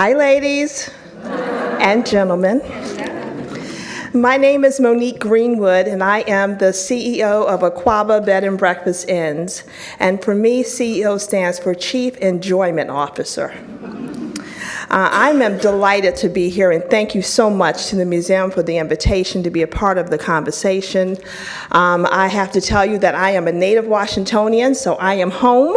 Hi, ladies and gentlemen. My name is Monique Greenwood, and I am the CEO of Aquaba Bed and Breakfast Inns. And for me, CEO stands for Chief Enjoyment Officer. I am delighted to be here, and thank you so much to the museum for the invitation to be a part of the conversation. I have to tell you that I am a native Washingtonian, so I am home.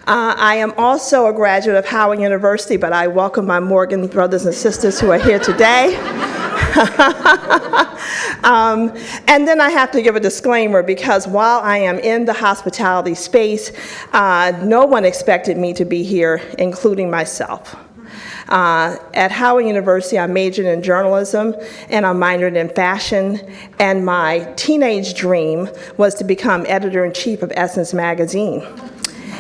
I am also a graduate of Howard University, but I welcome my Morgan brothers and sisters who are here today. And then I have to give a disclaimer, because while I am in the hospitality space, no one expected me to be here, including myself. At Howard University, I majored in journalism and I minored in fashion, and my teenage dream was to become editor-in-chief of Essence magazine.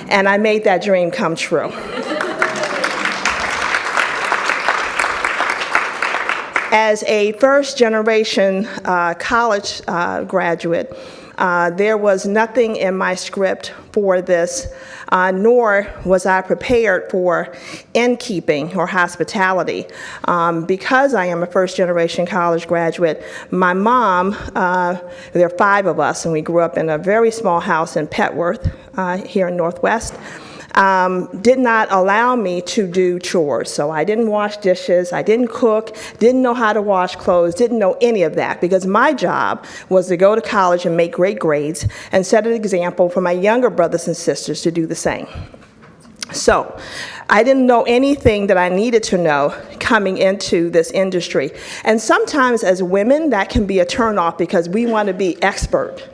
And I made that dream come true. As a first-generation college graduate, there was nothing in my script for this, nor was I prepared for innkeeping or hospitality. Because I am a first-generation college graduate, my mom, there are 5 of us, and we grew up in a very small house in Petworth, here in Northwest, did not allow me to do chores. So I didn't wash dishes, I didn't cook, didn't know how to wash clothes, didn't know any of that, because my job was to go to college and make great grades and set an example for my younger brothers and sisters to do the same. So I didn't know anything that I needed to know coming into this industry. And sometimes as women, that can be a turnoff, because we want to be expert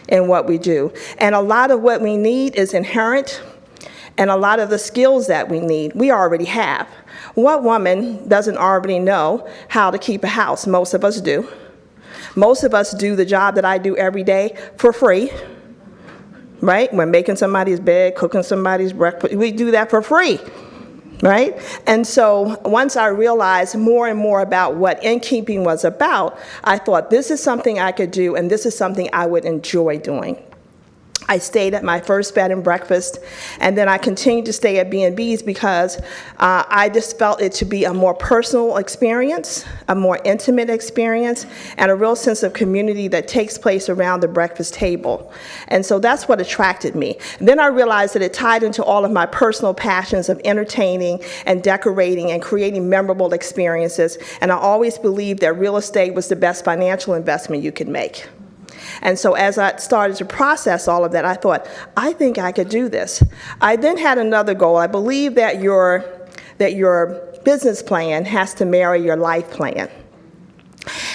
in what we do. And a lot of what we need is inherent, and a lot of the skills that we need, we already have. What woman doesn't already know how to keep a house? Most of us do. Most of us do the job that I do every day for free, right? We're making somebody's bed, cooking somebody's breakfast. We do that for free, right? And so once I realized more and more about what innkeeping was about, I thought this is something I could do, and this is something I would enjoy doing. I stayed at my first bed and breakfast, and then I continued to stay at B&Bs because I just felt it to be a more personal experience, a more intimate experience, and a real sense of community that takes place around the breakfast table. And so that's what attracted me. And then I realized that it tied into all of my personal passions of entertaining and decorating and creating memorable experiences, and I always believed that real estate was the best financial investment you could make. And so as I started to process all of that, I thought, I think I could do this. I then had another goal. I believe that your business plan has to marry your life plan.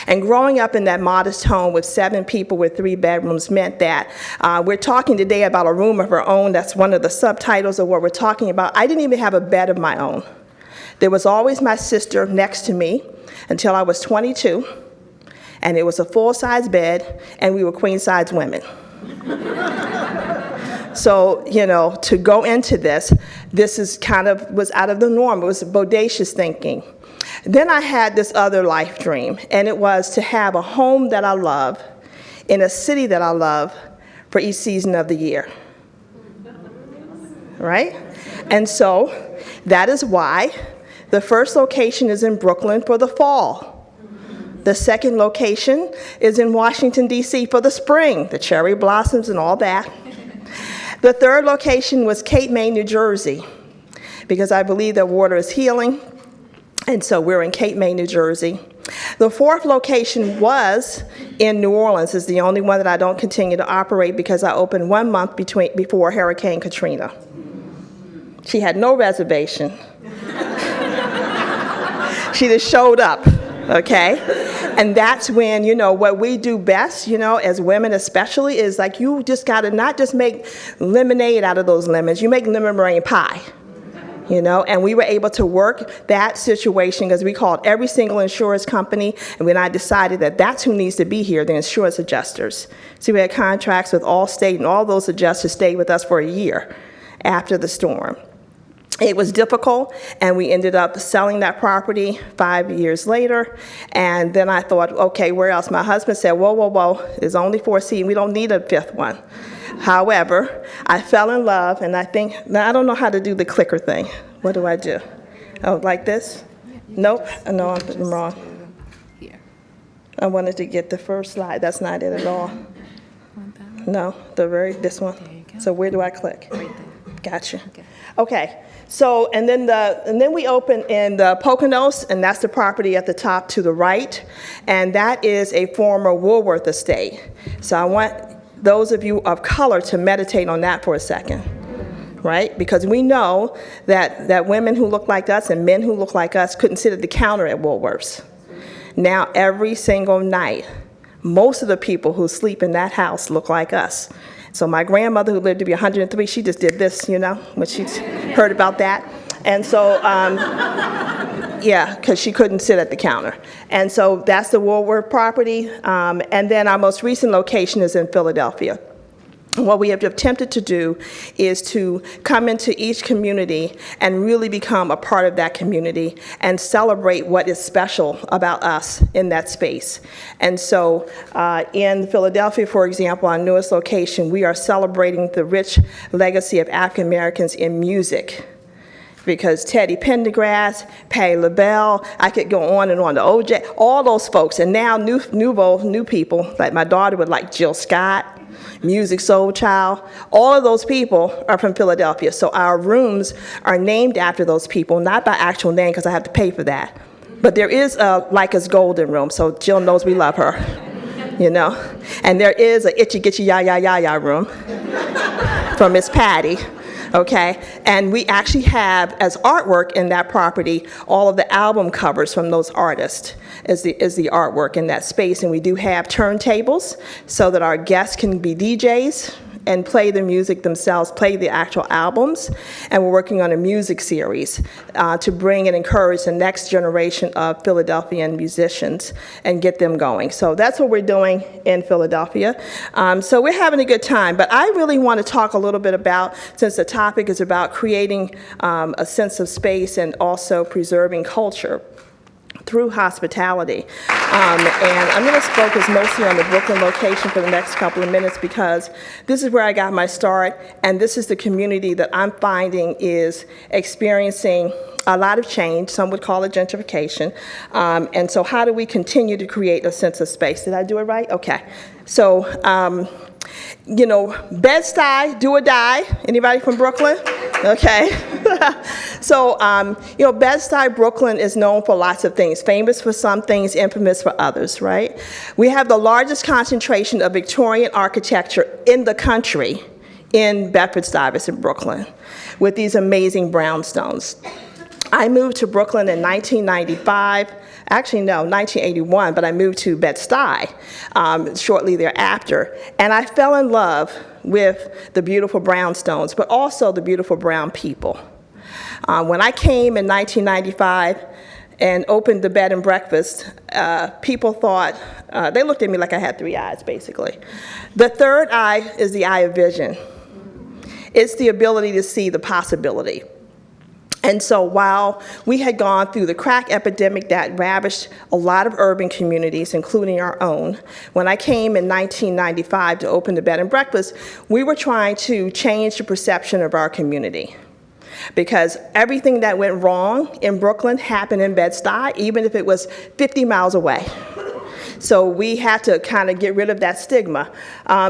And growing up in that modest home with 7 people with 3 bedrooms meant that we're talking today about a room of our own. That's one of the subtitles of what we're talking about. I didn't even have a bed of my own. There was always my sister next to me until I was 22. And it was a full-size bed, and we were queen-size women. So, you know, to go into this is was out of the norm. It was bodacious thinking. Then I had this other life dream, and it was to have a home that I love in a city that I love for each season of the year. Right? And so that is why the first location is in Brooklyn for the fall. The second location is in Washington, D.C. for the spring, the cherry blossoms and all that. The third location was Cape May, New Jersey, because I believe that water is healing, and so we're in Cape May, New Jersey. The fourth location was in New Orleans. It's the only one that I don't continue to operate because I opened 1 month before Hurricane Katrina. She had no reservation. She just showed up. Okay? And that's when, you know, what we do best, you know, as women especially, is like you just gotta not just make lemonade out of those lemons, you make lemon meringue pie, you know? And we were able to work that situation because we called every single insurance company, and when I decided that that's who needs to be here, the insurance adjusters. So we had contracts with Allstate, and all those adjusters stayed with us for a year after the storm. It was difficult, and we ended up selling that property 5 years later. And then I thought, okay, where else? My husband said, whoa, whoa, whoa, there's only 4 seats. We don't need a 5th one. However, I fell in love, and now I don't know how to do the clicker thing. What do I do? Oh, like this? Nope, no, I'm wrong. Here. I wanted to get the first slide. That's not it at all. Want that one? No, this one. There you go. So where do I click? Right there. Gotcha. Okay. Okay. So, and then we open in the Poconos, and that's the property at the top to the right, and that is a former Woolworth estate. So I want those of you of color to meditate on that for a second, right? Because we know that women who look like us and men who look like us couldn't sit at the counter at Woolworths. Now, every single night, most of the people who sleep in that house look like us. So my grandmother, who lived to be 103, she just did this, when she heard about that. And so, yeah, because she couldn't sit at the counter. And so that's the Woolworth property. And then our most recent location is in Philadelphia. What we have attempted to do is to come into each community and really become a part of that community and celebrate what is special about us in that space. And so in Philadelphia, for example, our newest location, we are celebrating the rich legacy of African Americans in music. Because Teddy Pendergrass, Patti LaBelle, I could go on and on, the OJ, all those folks. And now new people, like my daughter would like Jill Scott, Music Soul Child, all of those people are from Philadelphia. So our rooms are named after those people, not by actual name because I have to pay for that. But there is a Lycus Golden room, so Jill knows we love her, And there is a Itchy Gitchy Ya Ya Ya Ya room from Miss Patty. Okay, and we actually have as artwork in that property all of the album covers from those artists is the artwork in that space, and we do have turntables so that our guests can be DJs and play the music themselves, play the actual albums, and we're working on a music series to bring and encourage the next generation of Philadelphian musicians and get them going. So that's what we're doing in Philadelphia. So we're having a good time, but I really want to talk a little bit about, since the topic is about creating a sense of space and also preserving culture through hospitality. And I'm going to focus mostly on the Brooklyn location for the next couple of minutes because this is where I got my start, and this is the community that I'm finding is experiencing a lot of change. Some would call it gentrification. And so how do we continue to create a sense of space? Did I do it right? Okay. So, Bed-Stuy, do or die. Anybody from Brooklyn? Okay. So, Bed-Stuy, Brooklyn is known for lots of things. Famous for some things, infamous for others, right? We have the largest concentration of Victorian architecture in the country in Bedford-Stuyvesant, Brooklyn, with these amazing brownstones. I moved to Brooklyn in 1995. Actually, no, 1981, but I moved to Bed-Stuy shortly thereafter. And I fell in love with the beautiful brownstones, but also the beautiful brown people. When I came in 1995 and opened the bed and breakfast, people thought, they looked at me like I had three eyes, basically. The third eye is the eye of vision. It's the ability to see the possibility. And so while we had gone through the crack epidemic that ravaged a lot of urban communities, including our own, when I came in 1995 to open the bed and breakfast, we were trying to change the perception of our community. Because everything that went wrong in Brooklyn happened in Bed-Stuy, even if it was 50 miles away. So we had to kind of get rid of that stigma.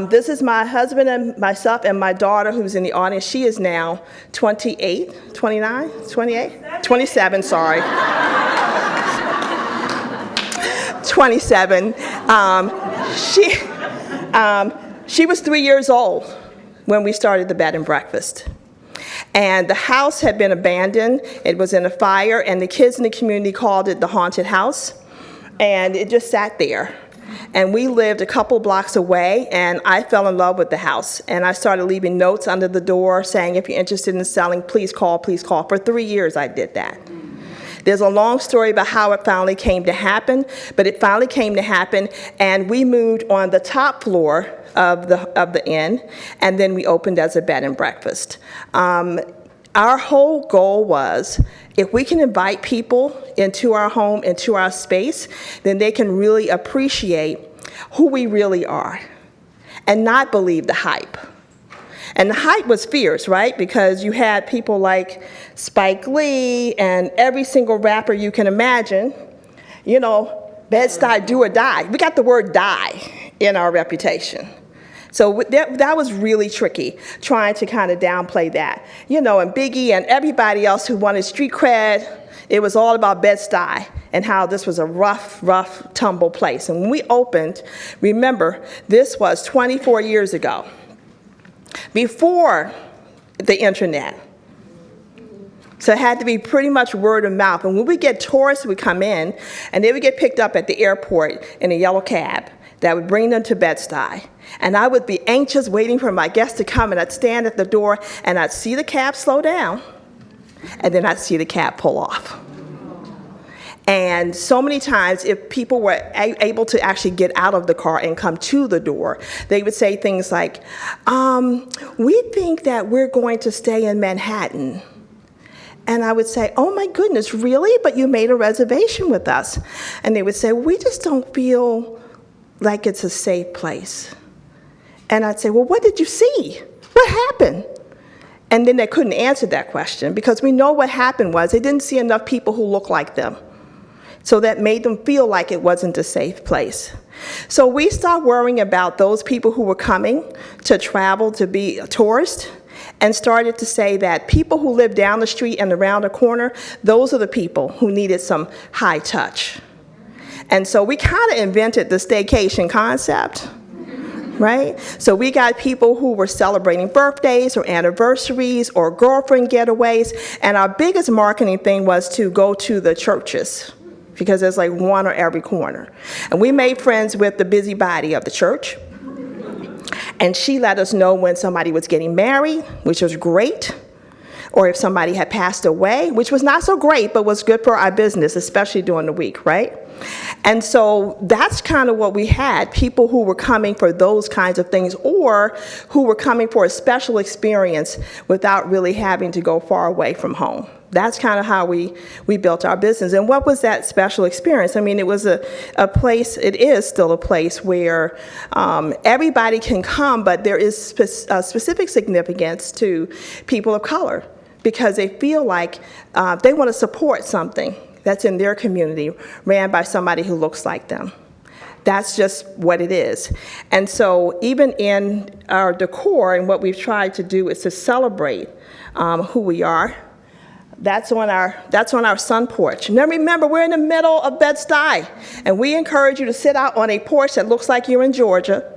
This is my husband and myself and my daughter who's in the audience. She is now 28, 29, 28? 27, sorry. 27. She was 3 years old when we started the bed and breakfast. And the house had been abandoned. It was in a fire, and the kids in the community called it the haunted house. And it just sat there. And we lived a couple blocks away, and I fell in love with the house. And I started leaving notes under the door saying, if you're interested in selling, please call, please call. For 3 years, I did that. There's a long story about how it finally came to happen, but it finally came to happen, and we moved on the top floor of the inn, and then we opened as a bed and breakfast. Our whole goal was, if we can invite people into our home, into our space, then they can really appreciate who we really are and not believe the hype. And the hype was fierce, right? Because you had people like Spike Lee and every single rapper you can imagine, you know, Bed-Stuy, do or die. We got the word die in our reputation. So that was really tricky, trying to kind of downplay that. You know, and Biggie and everybody else who wanted street cred, it was all about Bed-Stuy and how this was a rough, tumble place. And when we opened, remember, this was 24 years ago, before the internet. So it had to be pretty much word of mouth. And when we get tourists, we come in, and they would get picked up at the airport in a yellow cab that would bring them to Bed-Stuy. And I would be anxious waiting for my guests to come, and I'd stand at the door, and I'd see the cab slow down, and then I'd see the cab pull off. And so many times, if people were able to actually get out of the car and come to the door, they would say things like, we think that we're going to stay in Manhattan. And I would say, oh my goodness, really? But you made a reservation with us. And they would say, we just don't feel like it's a safe place. And I'd say, well, what did you see? What happened? And then they couldn't answer that question, because we know what happened was they didn't see enough people who looked like them. So that made them feel like it wasn't a safe place. So we stopped worrying about those people who were coming to travel to be a tourist, and started to say that people who live down the street and around the corner, those are the people who needed some high touch. And so we kind of invented the staycation concept, right? So we got people who were celebrating birthdays or anniversaries or girlfriend getaways, and our biggest marketing thing was to go to the churches, because there's like one on every corner. And we made friends with the busybody of the church, and she let us know when somebody was getting married, which was great, or if somebody had passed away, which was not so great, but was good for our business, especially during the week, right? And so that's kind of what we had, people who were coming for those kinds of things, or who were coming for a special experience without really having to go far away from home. That's kind of how we built our business. And what was that special experience? I mean, it was a place, it is still a place where everybody can come, but there is specific significance to people of color, because they feel like they want to support something that's in their community ran by somebody who looks like them. That's just what it is. And so even in our decor, and what we've tried to do is to celebrate who we are. That's on our sun porch. Now remember, we're in the middle of Bed-Stuy, and we encourage you to sit out on a porch that looks like you're in Georgia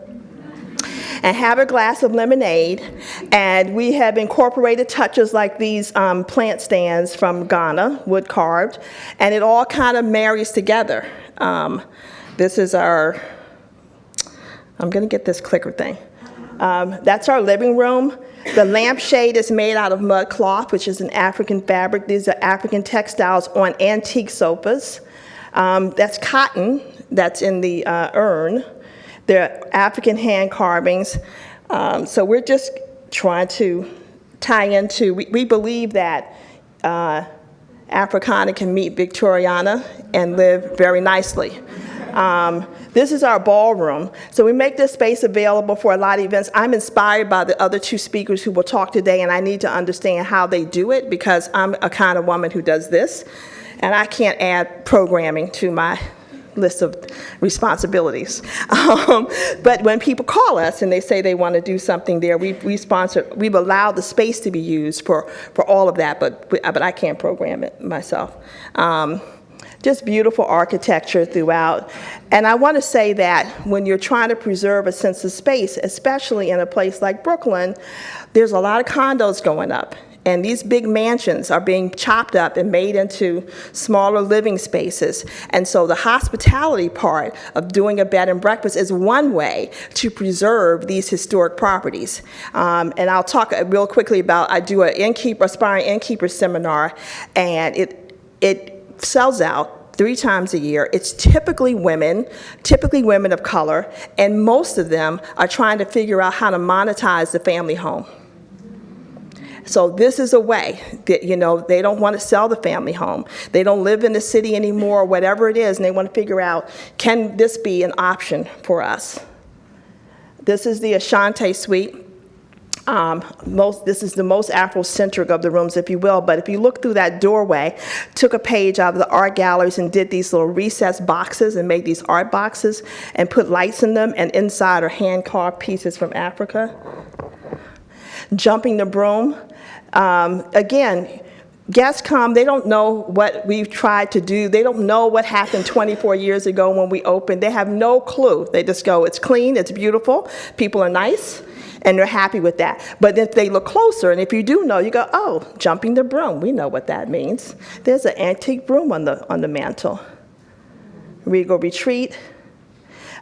and have a glass of lemonade. And we have incorporated touches like these plant stands from Ghana, wood carved, and it all kind of marries together. This is our, I'm gonna get this clicker thing. That's our living room. The lampshade is made out of mud cloth, which is an African fabric. These are African textiles on antique sofas. That's cotton that's in the urn. They're African hand carvings. So we're just trying to tie into, we believe that Africana can meet Victoriana and live very nicely. This is our ballroom. So we make this space available for a lot of events. I'm inspired by the other two speakers who will talk today, and I need to understand how they do it, because I'm a kind of woman who does this, and I can't add programming to my list of responsibilities. But when people call us and they say they want to do something there, we've allowed the space to be used for all of that, but I can't program it myself. Just beautiful architecture throughout. And I want to say that when you're trying to preserve a sense of space, especially in a place like Brooklyn, there's a lot of condos going up. And these big mansions are being chopped up and made into smaller living spaces. And so the hospitality part of doing a bed and breakfast is one way to preserve these historic properties. And I'll talk real quickly about, I do an aspiring innkeeper seminar, and it sells out 3 times a year. It's typically women of color, and most of them are trying to figure out how to monetize the family home. So this is a way that, you know, they don't want to sell the family home. They don't live in the city anymore, or whatever it is, and they want to figure out, can this be an option for us? This is the Ashanti Suite. This is the most Afrocentric of the rooms, if you will, but if you look through that doorway, took a page out of the art galleries and did these little recessed boxes and made these art boxes and put lights in them, and inside are hand-carved pieces from Africa. Jumping the broom. Again, guests come, they don't know what we've tried to do. They don't know what happened 24 years ago when we opened. They have no clue. They just go, it's clean, it's beautiful, people are nice, and they're happy with that. But if they look closer, and if you do know, you go, oh, jumping the broom, we know what that means. There's an antique broom on the mantle. Regal Retreat.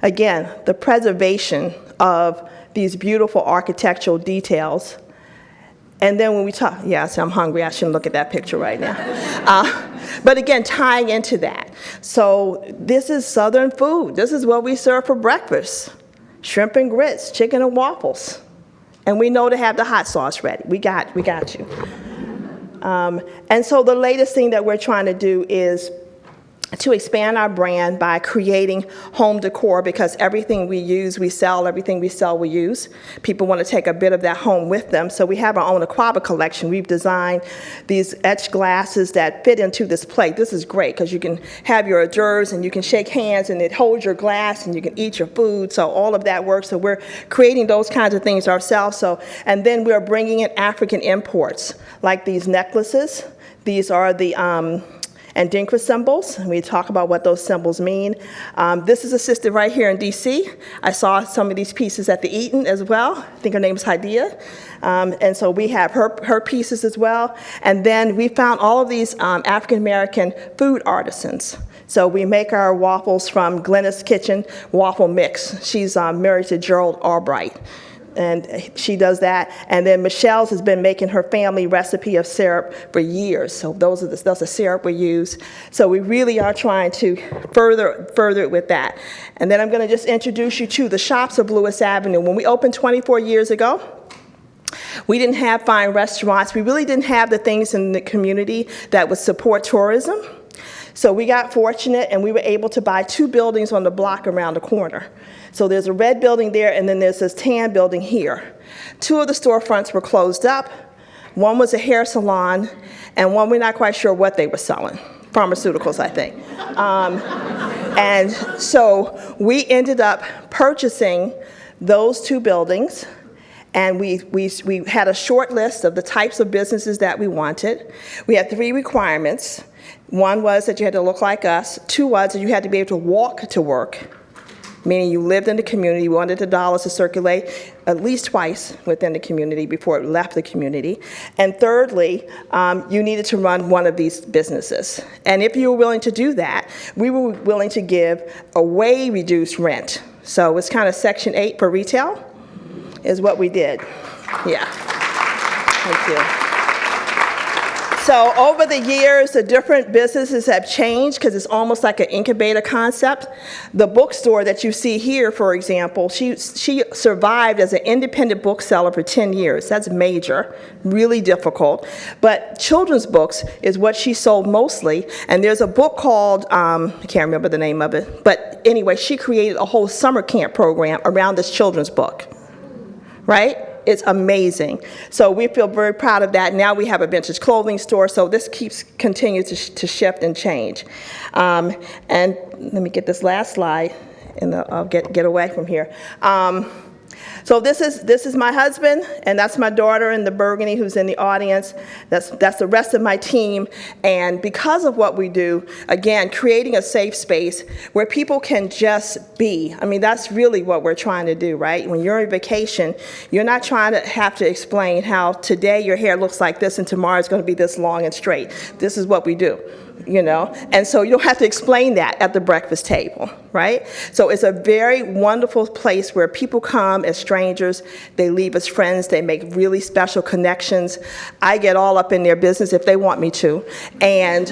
Again, the preservation of these beautiful architectural details. And then when we talk, yes, I'm hungry, I shouldn't look at that picture right now. But again, tying into that. So this is Southern food. This is what we serve for breakfast. Shrimp and grits, chicken and waffles. And we know to have the hot sauce ready. We got you. And so the latest thing that we're trying to do is to expand our brand by creating home decor, because everything we use, we sell. Everything we sell, we use. People want to take a bit of that home with them. So we have our own Aquaba collection. We've designed these etched glasses that fit into this plate. This is great because you can have your hors d'oeuvres and you can shake hands and it holds your glass and you can eat your food. So all of that works. So we're creating those kinds of things ourselves. And then we're bringing in African imports, like these necklaces. These are the Adinkra symbols, and we talk about what those symbols mean. This is a sister right here in DC. I saw some of these pieces at the Eaton as well. I think her name is Hadia. And so we have her pieces as well. And then we found all of these African-American food artisans. So we make our waffles from Glennis Kitchen Waffle Mix. She's married to Gerald Albright. And she does that. And then Michelle's has been making her family recipe of syrup for years. So that's the syrup we use. So we really are trying to further it with that. And then I'm going to just introduce you to the shops of Lewis Avenue. When we opened 24 years ago, we didn't have fine restaurants. We really didn't have the things in the community that would support tourism. So we got fortunate and we were able to buy 2 buildings on the block around the corner. So there's a red building there and then there's this tan building here. 2 of the storefronts were closed up. One was a hair salon and one we're not quite sure what they were selling. Pharmaceuticals, I think. And so we ended up purchasing those 2 buildings. And we had a short list of the types of businesses that we wanted. We had 3 requirements. 1 was that you had to look like us. 2 was that you had to be able to walk to work, meaning you lived in the community. You wanted the dollars to circulate at least twice within the community before it left the community. And thirdly, you needed to run one of these businesses. And if you were willing to do that, we were willing to give a way reduced rent. So it's kind of Section 8 for retail is what we did. Yeah. Thank you. So over the years, the different businesses have changed because it's almost like an incubator concept. The bookstore that you see here, for example, she survived as an independent bookseller for 10 years. That's major, really difficult. But children's books is what she sold mostly. And there's a book called, I can't remember the name of it, but anyway, she created a whole summer camp program around this children's book, right? It's amazing. So we feel very proud of that. Now we have a vintage clothing store, so this continues to shift and change. And let me get this last slide, and I'll get away from here. So this is my husband, and that's my daughter in the burgundy who's in the audience. That's the rest of my team. And because of what we do, again, creating a safe space where people can just be. I mean, that's really what we're trying to do, right? When you're on vacation, you're not trying to have to explain how today your hair looks like this and tomorrow it's going to be this long and straight. This is what we do. You know, and so you don't have to explain that at the breakfast table, right? So it's a very wonderful place where people come as strangers, they leave as friends, they make really special connections. I get all up in their business if they want me to, and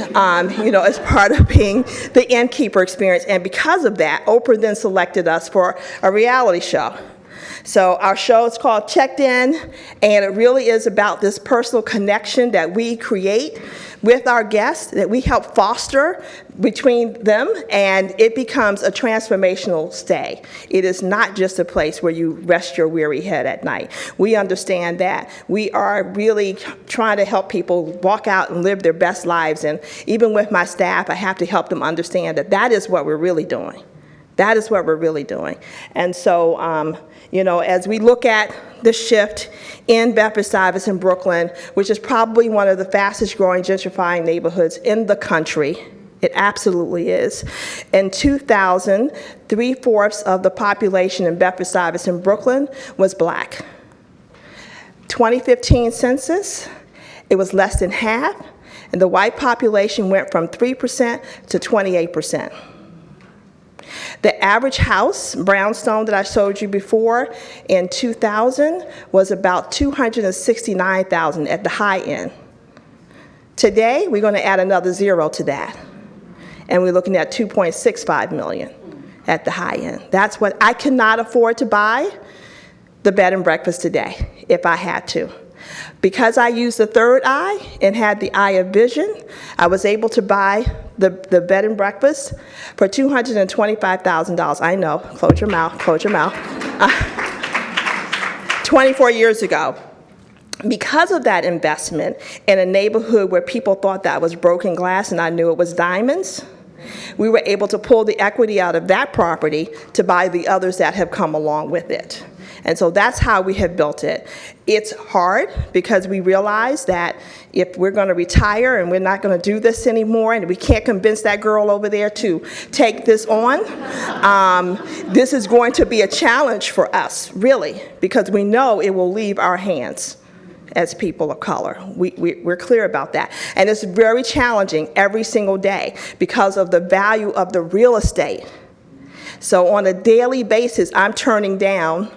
you know, as part of being the innkeeper experience. And because of that, Oprah then selected us for a reality show. So our show is called Checked In, and it really is about this personal connection that we create with our guests, that we help foster between them, and it becomes a transformational stay. It is not just a place where you rest your weary head at night. We understand that. We are really trying to help people walk out and live their best lives, and even with my staff, I have to help them understand that that is what we're really doing. That is what we're really doing. And so, you know, as we look at the shift in Bedford-Stuyvesant, Brooklyn, which is probably one of the fastest growing gentrifying neighborhoods in the country, it absolutely is. In 2000, 3/4 of the population in Bedford-Stuyvesant, Brooklyn was Black. 2015 census, it was less than half, and the white population went from 3% to 28%. The average house, brownstone that I showed you before, in 2000 was about $269,000 at the high end. Today, we're going to add another zero to that, and we're looking at $2.65 million at the high end. That's what I cannot afford to buy the bed and breakfast today if I had to. Because I used the third eye and had the eye of vision, I was able to buy the bed and breakfast for $225,000. I know, close your mouth, close your mouth. 24 years ago. Because of that investment in a neighborhood where people thought that was broken glass and I knew it was diamonds, we were able to pull the equity out of that property to buy the others that have come along with it. And so that's how we have built it. It's hard because we realize that if we're going to retire and we're not going to do this anymore and we can't convince that girl over there to take this on, this is going to be a challenge for us, really, because we know it will leave our hands as people of color. We're clear about that. And it's very challenging every single day because of the value of the real estate. So on a daily basis, I'm turning down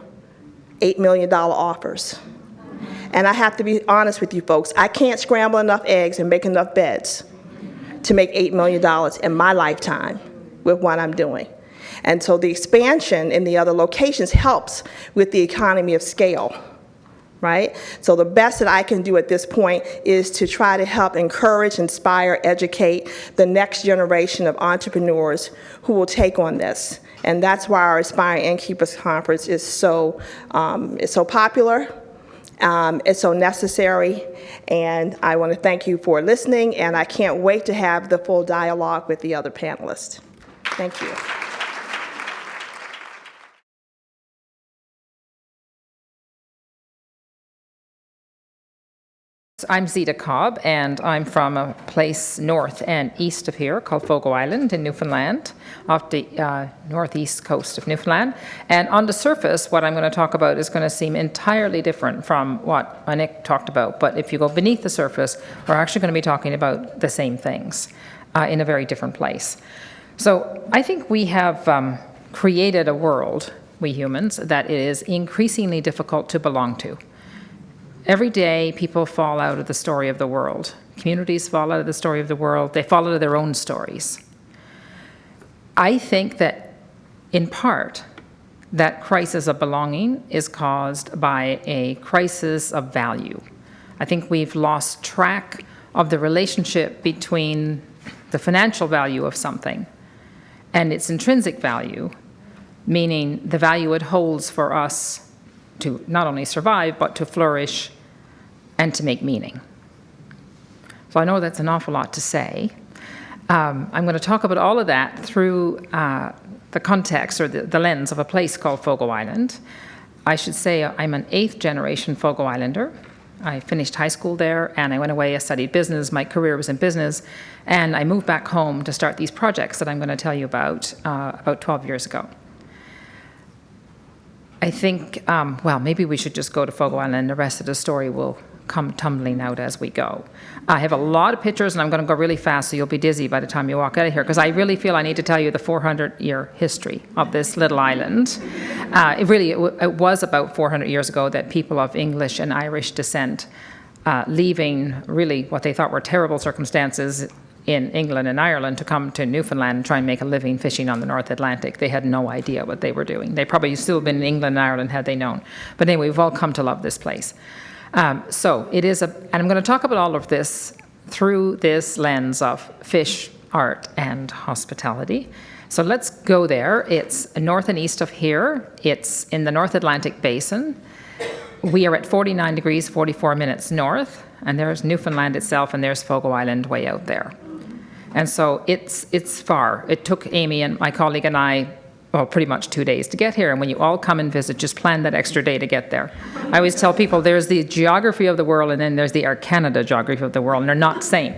$8 million offers. And I have to be honest with you folks, I can't scramble enough eggs and make enough beds to make $8 million in my lifetime with what I'm doing. And so the expansion in the other locations helps with the economy of scale, right? So the best that I can do at this point is to try to help encourage, inspire, educate the next generation of entrepreneurs who will take on this. And that's why our Aspiring Innkeepers Conference is so popular, it's so necessary, and I want to thank you for listening, and I can't wait to have the full dialogue with the other panelists. Thank you. I'm Zita Cobb, and I'm from a place north and east of here called Fogo Island in Newfoundland, off the northeast coast of Newfoundland. And on the surface, what I'm going to talk about is going to seem entirely different from what Anik talked about. But if you go beneath the surface, we're actually going to be talking about the same things in a very different place. So I think we have created a world, we humans, that it is increasingly difficult to belong to. Every day, people fall out of the story of the world. Communities fall out of the story of the world. They fall out of their own stories. I think that, in part, that crisis of belonging is caused by a crisis of value. I think we've lost track of the relationship between the financial value of something and its intrinsic value, meaning the value it holds for us to not only survive, but to flourish and to make meaning. So I know that's an awful lot to say. I'm going to talk about all of that through the context or the lens of a place called Fogo Island. I should say I'm an 8th generation Fogo Islander. I finished high school there, and I went away, I studied business. My career was in business, and I moved back home to start these projects that I'm going to tell you about 12 years ago. I think, well, maybe we should just go to Fogo Island, and the rest of the story will come tumbling out as we go. I have a lot of pictures, and I'm going to go really fast, so you'll be dizzy by the time you walk out of here, because I really feel I need to tell you the 400-year history of this little island. It was about 400 years ago that people of English and Irish descent, leaving really what they thought were terrible circumstances, in England and Ireland to come to Newfoundland and try and make a living fishing on the North Atlantic. They had no idea what they were doing. They probably still been in England and Ireland had they known. But anyway, we've all come to love this place. So it is and I'm going to talk about all of this through this lens of fish, art, and hospitality. So let's go there. It's north and east of here. It's in the North Atlantic Basin. We are at 49 degrees, 44 minutes north, and there's Newfoundland itself, and there's Fogo Island way out there. And so it's far. It took Amy and my colleague and I, well, pretty much 2 days to get here. And when you all come and visit, just plan that extra day to get there. I always tell people there's the geography of the world, and then there's the Air Canada geography of the world, and they're not the same.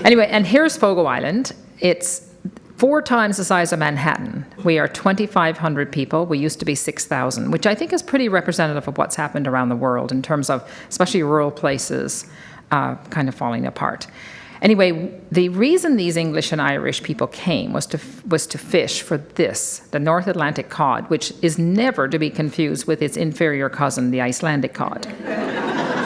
Anyway, and here's Fogo Island. It's 4 times the size of Manhattan. We are 2,500 people. We used to be 6,000, which I think is pretty representative of what's happened around the world in terms of especially rural places kind of falling apart. Anyway, the reason these English and Irish people came was to fish for this, the North Atlantic cod, which is never to be confused with its inferior cousin, the Icelandic cod.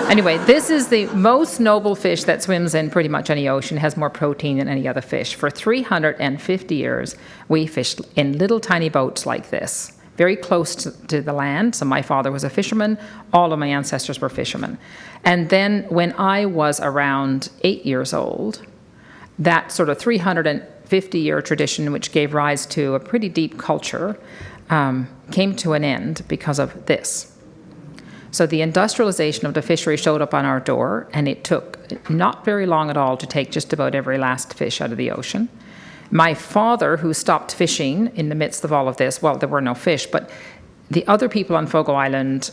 Anyway, this is the most noble fish that swims in pretty much any ocean, has more protein than any other fish. For 350 years, we fished in little tiny boats like this, very close to the land. So my father was a fisherman. All of my ancestors were fishermen. And then when I was around 8 years old, that sort of 350-year tradition, which gave rise to a pretty deep culture, came to an end because of this. So the industrialization of the fishery showed up on our door, and it took not very long at all to take just about every last fish out of the ocean. My father, who stopped fishing in the midst of all of this, well, there were no fish, but the other people on Fogo Island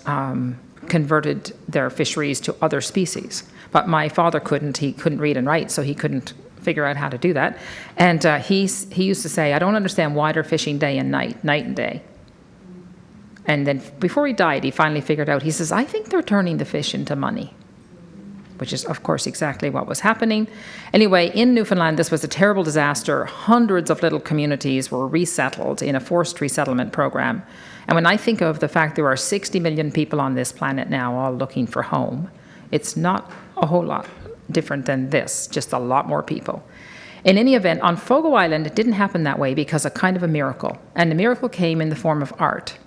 converted their fisheries to other species. But my father couldn't. He couldn't read and write, so he couldn't figure out how to do that. And he used to say, I don't understand why they're fishing day and night and day. And then before he died, he finally figured out, he says, I think they're turning the fish into money, which is, of course, exactly what was happening. Anyway, in Newfoundland, this was a terrible disaster. Hundreds of little communities were resettled in a forced resettlement program. And when I think of the fact there are 60 million people on this planet now all looking for home, it's not a whole lot different than this, just a lot more people. In any event, on Fogo Island, it didn't happen that way because of kind of a miracle. And the miracle came in the form of art.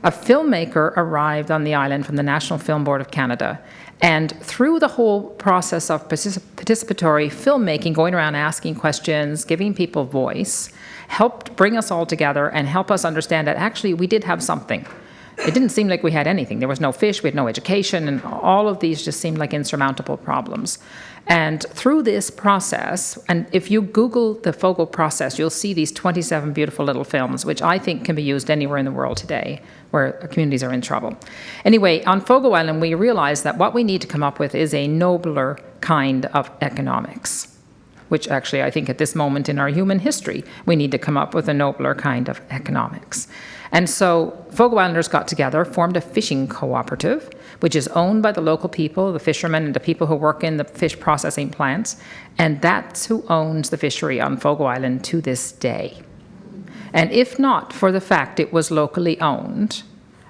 A filmmaker arrived on the island from the National Film Board of Canada, and through the whole process of participatory filmmaking, going around asking questions, giving people voice, helped bring us all together and help us understand that actually we did have something. It didn't seem like we had anything. There was no fish, we had no education, and all of these just seemed like insurmountable problems. And through this process, and if you Google the Fogo process, you'll see these 27 beautiful little films, which I think can be used anywhere in the world today where communities are in trouble. Anyway, on Fogo Island, we realized that what we need to come up with is a nobler kind of economics, which actually I think at this moment in our human history, we need to come up with a nobler kind of economics. And so Fogo Islanders got together, formed a fishing cooperative, which is owned by the local people, the fishermen and the people who work in the fish processing plants. And that's who owns the fishery on Fogo Island to this day. And if not for the fact it was locally owned,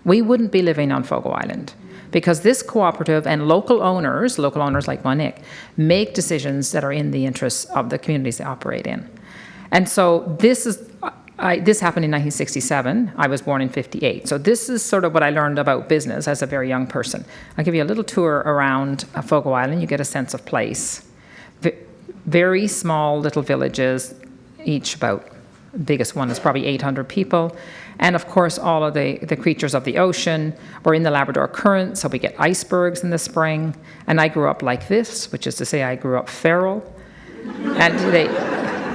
we wouldn't be living on Fogo Island. Because this cooperative and local owners like Monique, make decisions that are in the interests of the communities they operate in. And so this happened in 1967. I was born in 58. So this is sort of what I learned about business as a very young person. I'll give you a little tour around Fogo Island. You get a sense of place. Very small little villages, each about, the biggest one is probably 800 people. And of course, all of the creatures of the ocean. We're in the Labrador Current, so we get icebergs in the spring. And I grew up like this, which is to say I grew up feral. And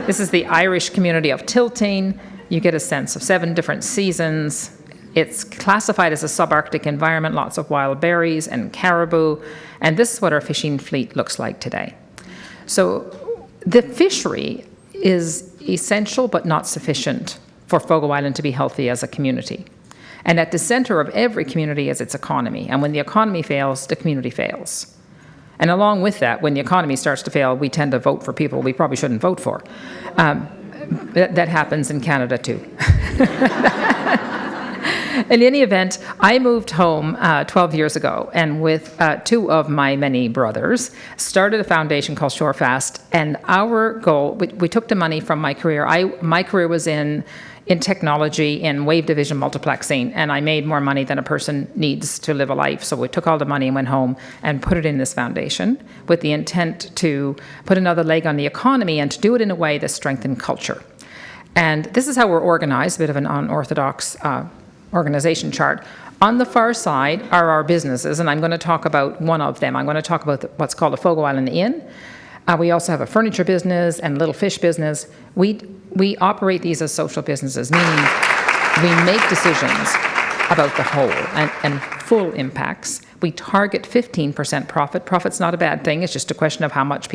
this is the Irish community of Tilting. You get a sense of 7 different seasons. It's classified as a subarctic environment, lots of wild berries and caribou. And this is what our fishing fleet looks like today. So the fishery is essential but not sufficient for Fogo Island to be healthy as a community. And at the center of every community is its economy. And when the economy fails, the community fails. And along with that, when the economy starts to fail, we tend to vote for people we probably shouldn't vote for. That happens in Canada too. In any event, I moved home 12 years ago, and with two of my many brothers, started a foundation called Shorefast. And our goal, we took the money from my career. My career was in technology, in wave division multiplexing, and I made more money than a person needs to live a life. So we took all the money and went home and put it in this foundation with the intent to put another leg on the economy and to do it in a way that strengthened culture. And this is how we're organized, a bit of an unorthodox organization chart. On the far side are our businesses, and I'm going to talk about one of them. I'm going to talk about what's called the Fogo Island Inn. We also have a furniture business and a little fish business. We operate these as social businesses, meaning we make decisions about the whole and full impacts. We target 15% profit. Profit's not a bad thing. It's just a question of how much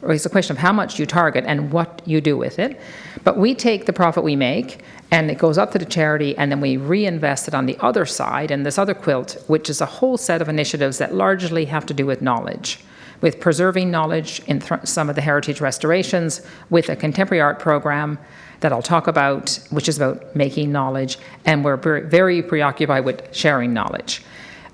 it's a question of how much you target and what you do with it. But we take the profit we make and it goes up to the charity, and then we reinvest it on the other side in this other quilt, which is a whole set of initiatives that largely have to do with knowledge, with preserving knowledge in some of the heritage restorations, with a contemporary art program that I'll talk about, which is about making knowledge, and we're very preoccupied with sharing knowledge.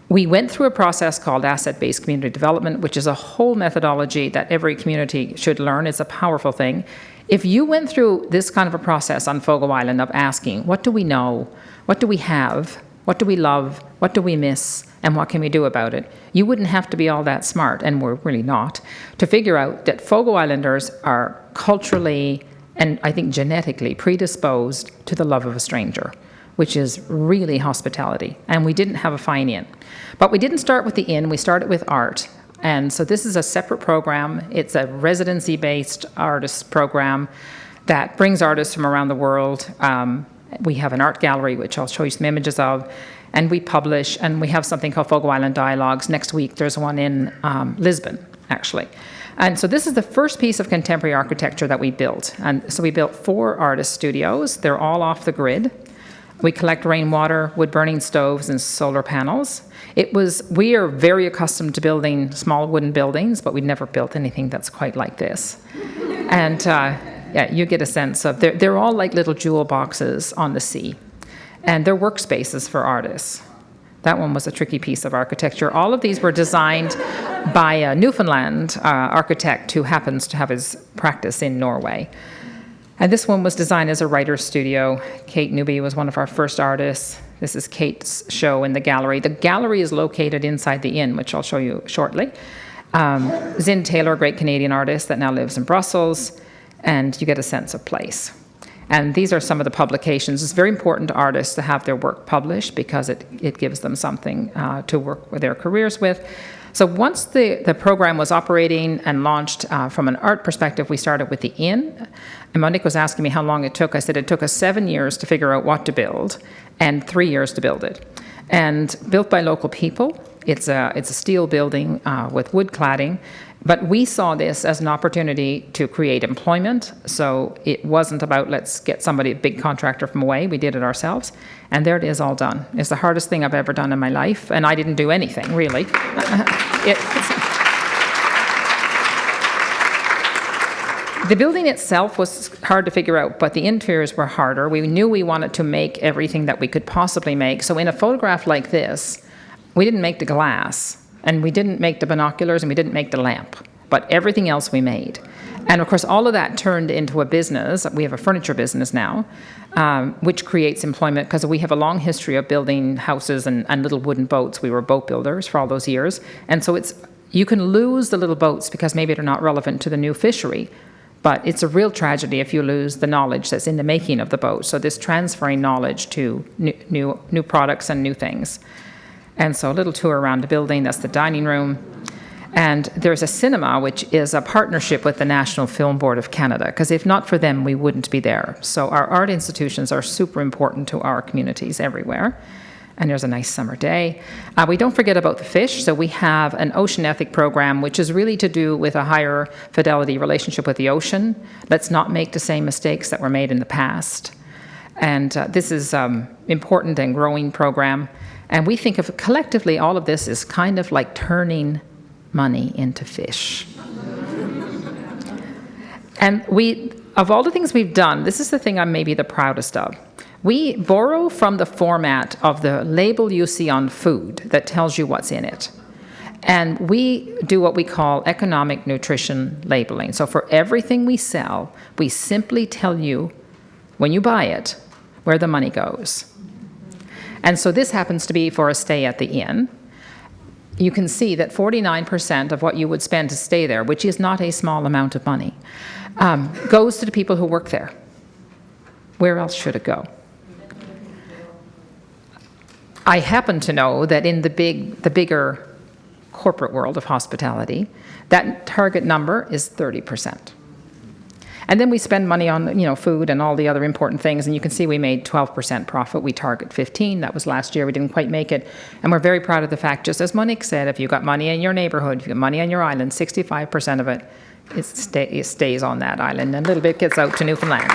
We went through a process called asset-based community development, which is a whole methodology that every community should learn. It's a powerful thing. If you went through this kind of a process on Fogo Island of asking, what do we know? What do we have? What do we love? What do we miss? And what can we do about it? You wouldn't have to be all that smart, and we're really not, to figure out that Fogo Islanders are culturally and I think genetically predisposed to the love of a stranger, which is really hospitality. And we didn't have a fine inn. But we didn't start with the inn, we started with art. And so this is a separate program. It's a residency-based artist program that brings artists from around the world. We have an art gallery, which I'll show you some images of, and we publish, and we have something called Fogo Island Dialogues. Next week, there's one in Lisbon, actually. And so this is the first piece of contemporary architecture that we built. And so we built 4 artist studios. They're all off the grid. We collect rainwater, wood-burning stoves, and solar panels. We are very accustomed to building small wooden buildings, but we've never built anything that's quite like this. And yeah, you get a sense of, they're all like little jewel boxes on the sea. And they're workspaces for artists. That one was a tricky piece of architecture. All of these were designed by a Newfoundland architect who happens to have his practice in Norway. And this one was designed as a writer's studio. Kate Newby was one of our first artists. This is Kate's show in the gallery. The gallery is located inside the inn, which I'll show you shortly. Zin Taylor, a great Canadian artist that now lives in Brussels, and you get a sense of place. And these are some of the publications. It's very important to artists to have their work published because it gives them something to work with their careers with. So once the program was operating and launched from an art perspective, we started with the inn. And Monique was asking me how long it took. I said it took us 7 years to figure out what to build and 3 years to build it. And built by local people. It's a steel building with wood cladding. But we saw this as an opportunity to create employment. So it wasn't about let's get somebody, a big contractor from away. We did it ourselves. And there it is, all done. It's the hardest thing I've ever done in my life. And I didn't do anything, really. The building itself was hard to figure out, but the interiors were harder. We knew we wanted to make everything that we could possibly make. So in a photograph like this, we didn't make the glass. And we didn't make the binoculars, and we didn't make the lamp, but everything else we made. And of course, all of that turned into a business. We have a furniture business now, which creates employment because we have a long history of building houses and little wooden boats. We were boat builders for all those years. And so you can lose the little boats because maybe they're not relevant to the new fishery, but it's a real tragedy if you lose the knowledge that's in the making of the boat. So this transferring knowledge to new products and new things. And so a little tour around the building, that's the dining room. And there's a cinema, which is a partnership with the National Film Board of Canada, because if not for them, we wouldn't be there. So our art institutions are super important to our communities everywhere. And there's a nice summer day. We don't forget about the fish. So we have an ocean ethic program, which is really to do with a higher fidelity relationship with the ocean. Let's not make the same mistakes that were made in the past. And this is important and growing program. And we think of collectively all of this is kind of like turning money into fish. And of all the things we've done, this is the thing I'm maybe the proudest of. We borrow from the format of the label you see on food that tells you what's in it. And we do what we call economic nutrition labeling. So for everything we sell, we simply tell you, when you buy it, where the money goes. And so this happens to be for a stay at the inn. You can see that 49% of what you would spend to stay there, which is not a small amount of money, goes to the people who work there. Where else should it go? I happen to know that in the bigger corporate world of hospitality, that target number is 30%. And then we spend money on, food and all the other important things, and you can see we made 12% profit. We target 15. That was last year. We didn't quite make it. And we're very proud of the fact, just as Monique said, if you've got money in your neighborhood, if you've got money on your island, 65% of it stays on that island, and a little bit gets out to Newfoundland.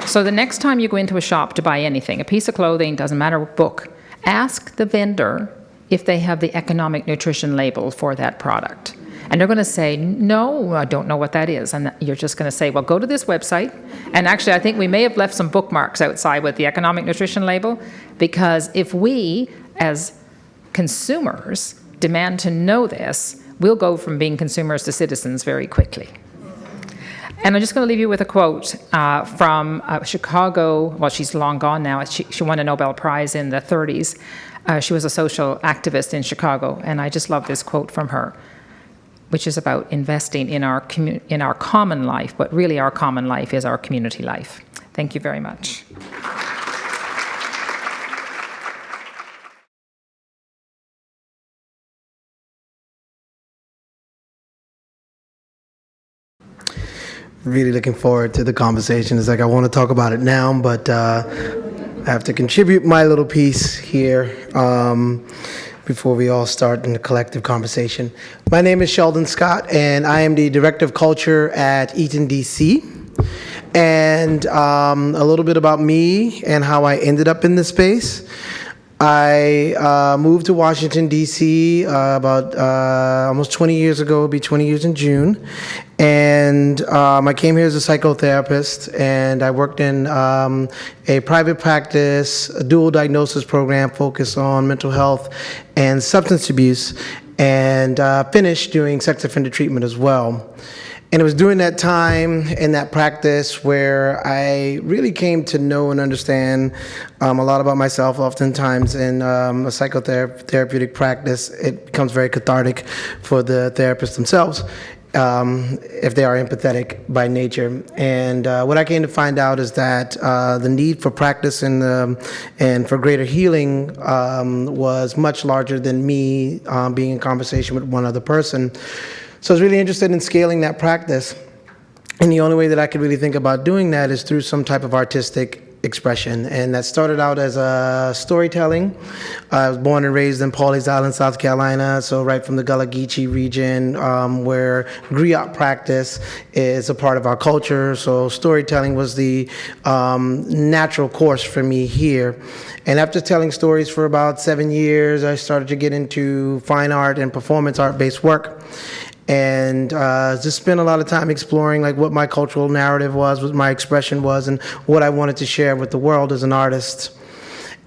So the next time you go into a shop to buy anything, a piece of clothing, doesn't matter what book, ask the vendor if they have the economic nutrition label for that product. And they're going to say, no, I don't know what that is. And you're just going to say, well, go to this website. And actually, I think we may have left some bookmarks outside with the economic nutrition label, because if we, as consumers, demand to know this, we'll go from being consumers to citizens very quickly. And I'm just going to leave you with a quote from Chicago. Well, she's long gone now. She won a Nobel Prize in the 30s. She was a social activist in Chicago, and I just love this quote from her, which is about investing in our common life, but really our common life is our community life. Thank you very much. Really looking forward to the conversation. It's like I want to talk about it now, but I have to contribute my little piece here before we all start in the collective conversation. My name is Sheldon Scott, and I am the Director of Culture at Eaton DC. And a little bit about me and how I ended up in this space. I moved to Washington, D.C. About almost 20 years ago. It'll be 20 years in June. And I came here as a psychotherapist, and I worked in a private practice, a dual diagnosis program focused on mental health and substance abuse, and finished doing sex offender treatment as well. And it was during that time in that practice where I really came to know and understand a lot about myself. Oftentimes in a psychotherapeutic practice, it becomes very cathartic for the therapists themselves if they are empathetic by nature. And what I came to find out is that the need for practice and for greater healing was much larger than me being in conversation with one other person. So I was really interested in scaling that practice. And the only way that I could really think about doing that is through some type of artistic expression. And that started out as storytelling. I was born and raised in Pawleys Island, South Carolina, so right from the Gullah Geechee region, where griot practice is a part of our culture. So storytelling was the natural course for me here. And after telling stories for about 7 years, I started to get into fine art and performance art-based work. And just spent a lot of time exploring like what my cultural narrative was, what my expression was, and what I wanted to share with the world as an artist.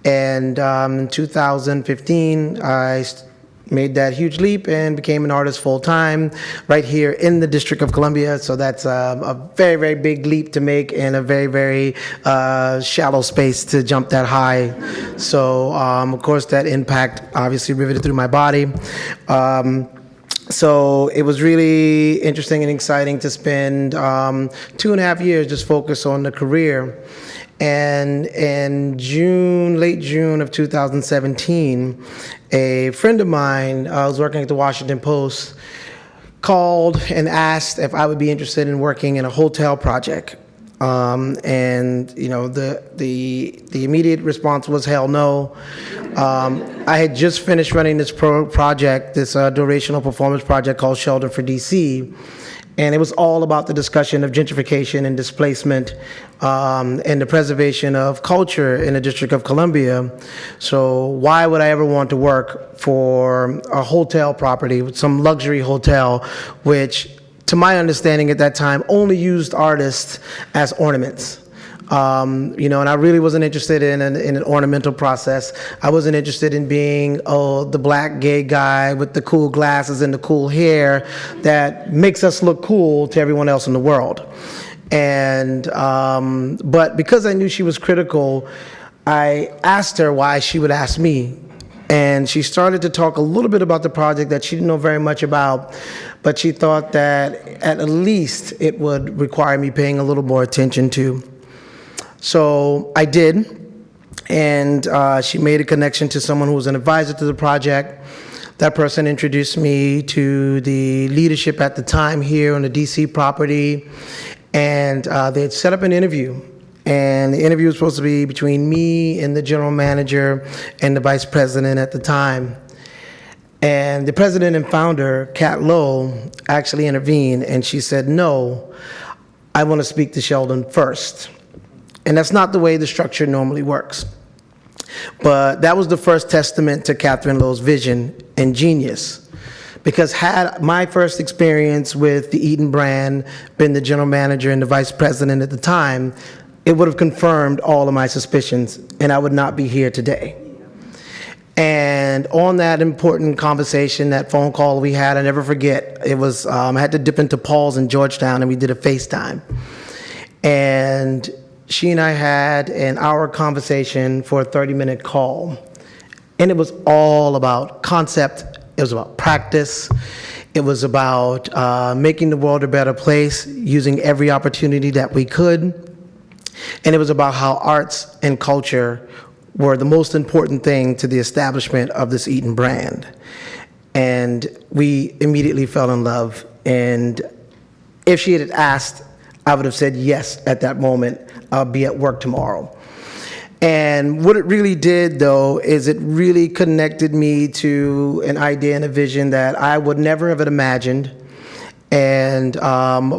And in 2015, I made that huge leap and became an artist full-time right here in the District of Columbia. So that's a very, very big leap to make and a very, very shallow space to jump that high. So of course that impact obviously riveted through my body. So it was really interesting and exciting to spend 2.5 years just focused on the career. And in late June of 2017, a friend of mine, I was working at the Washington Post, called and asked if I would be interested in working in a hotel project. And you know, the immediate response was hell no. I had just finished running this project, this durational performance project called Sheldon for DC, and it was all about the discussion of gentrification and displacement and the preservation of culture in the District of Columbia. So why would I ever want to work for a hotel property, some luxury hotel, which to my understanding at that time, only used artists as ornaments. And I really wasn't interested in an ornamental process. I wasn't interested in being, the black gay guy with the cool glasses and the cool hair that makes us look cool to everyone else in the world. And, but because I knew she was critical, I asked her why she would ask me. And she started to talk a little bit about the project that she didn't know very much about, but she thought that at least it would require me paying a little more attention to. So I did, and she made a connection to someone who was an advisor to the project. That person introduced me to the leadership at the time here on the DC property, and they had set up an interview. And the interview was supposed to be between me and the general manager and the vice president at the time. And the president and founder, Kat Lowe, actually intervened, and she said, "No, I want to speak to Sheldon first." And that's not the way the structure normally works. But that was the first testament to Catherine Lowe's vision and genius. Because had my first experience with the Eaton brand been the general manager and the vice president at the time, it would have confirmed all of my suspicions, and I would not be here today. And on that important conversation, that phone call we had, I never forget, it was, I had to dip into Paul's in Georgetown, and we did a FaceTime. And she and I had an hour conversation for a 30-minute call. And it was all about concept, it was about practice, it was about making the world a better place, using every opportunity that we could. And it was about how arts and culture were the most important thing to the establishment of this Eaton brand. And we immediately fell in love. And if she had asked, I would have said yes at that moment. I'll be at work tomorrow. And what it really did, though, is it really connected me to an idea and a vision that I would never have imagined, and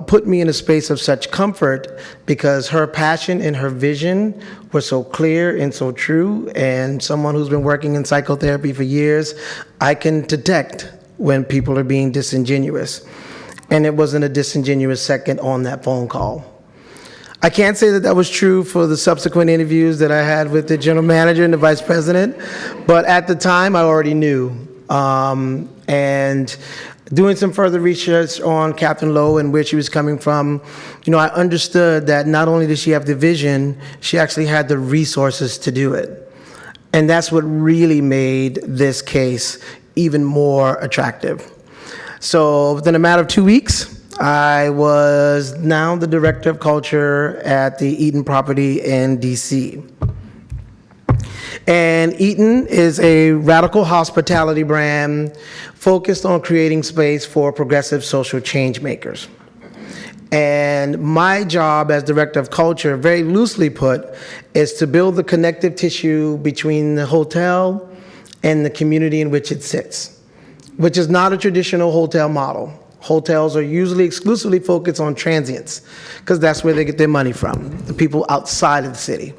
put me in a space of such comfort because her passion and her vision were so clear and so true. And someone who's been working in psychotherapy for years, I can detect when people are being disingenuous. And it wasn't a disingenuous second on that phone call. I can't say that that was true for the subsequent interviews that I had with the general manager and the vice president, but at the time I already knew. And doing some further research on Catherine Lowe and where she was coming from, I understood that not only did she have the vision, she actually had the resources to do it. And that's what really made this case even more attractive. So within a matter of 2 weeks, I was now the director of culture at the Eaton property in DC. And Eaton is a radical hospitality brand focused on creating space for progressive social change makers. And my job as director of culture, very loosely put, is to build the connective tissue between the hotel and the community in which it sits, which is not a traditional hotel model. Hotels are usually exclusively focused on transients because that's where they get their money from, the people outside of the city.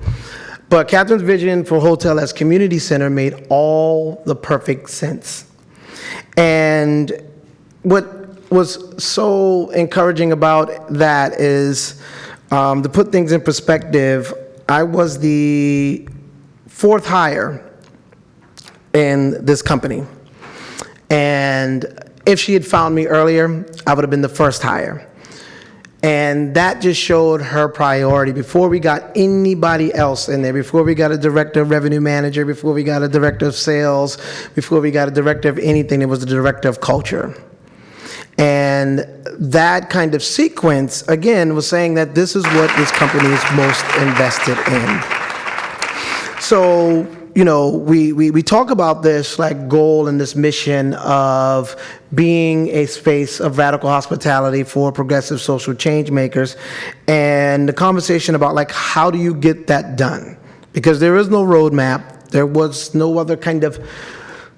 But Catherine's vision for hotel as community center made all the perfect sense. And what was so encouraging about that is, to put things in perspective, I was the fourth hire in this company. And if she had found me earlier, I would have been the first hire. And that just showed her priority. Before we got anybody else in there, before we got a director of revenue manager, before we got a director of sales, before we got a director of anything, it was the director of culture. And that kind of sequence, again, was saying that this is what this company is most invested in. So, we talk about this like goal and this mission of being a space of radical hospitality for progressive social change makers, and the conversation about like how do you get that done? Because there is no roadmap, there was no other kind of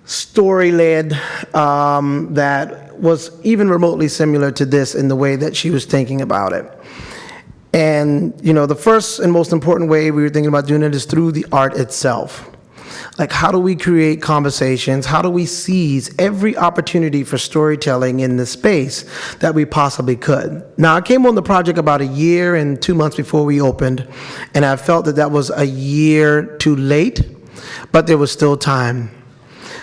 story-led that was even remotely similar to this in the way that she was thinking about it. And the first and most important way we were thinking about doing it is through the art itself. Like, how do we create conversations? How do we seize every opportunity for storytelling in this space that we possibly could? Now, I came on the project about a year and 2 months before we opened, and I felt that that was a year too late, but there was still time.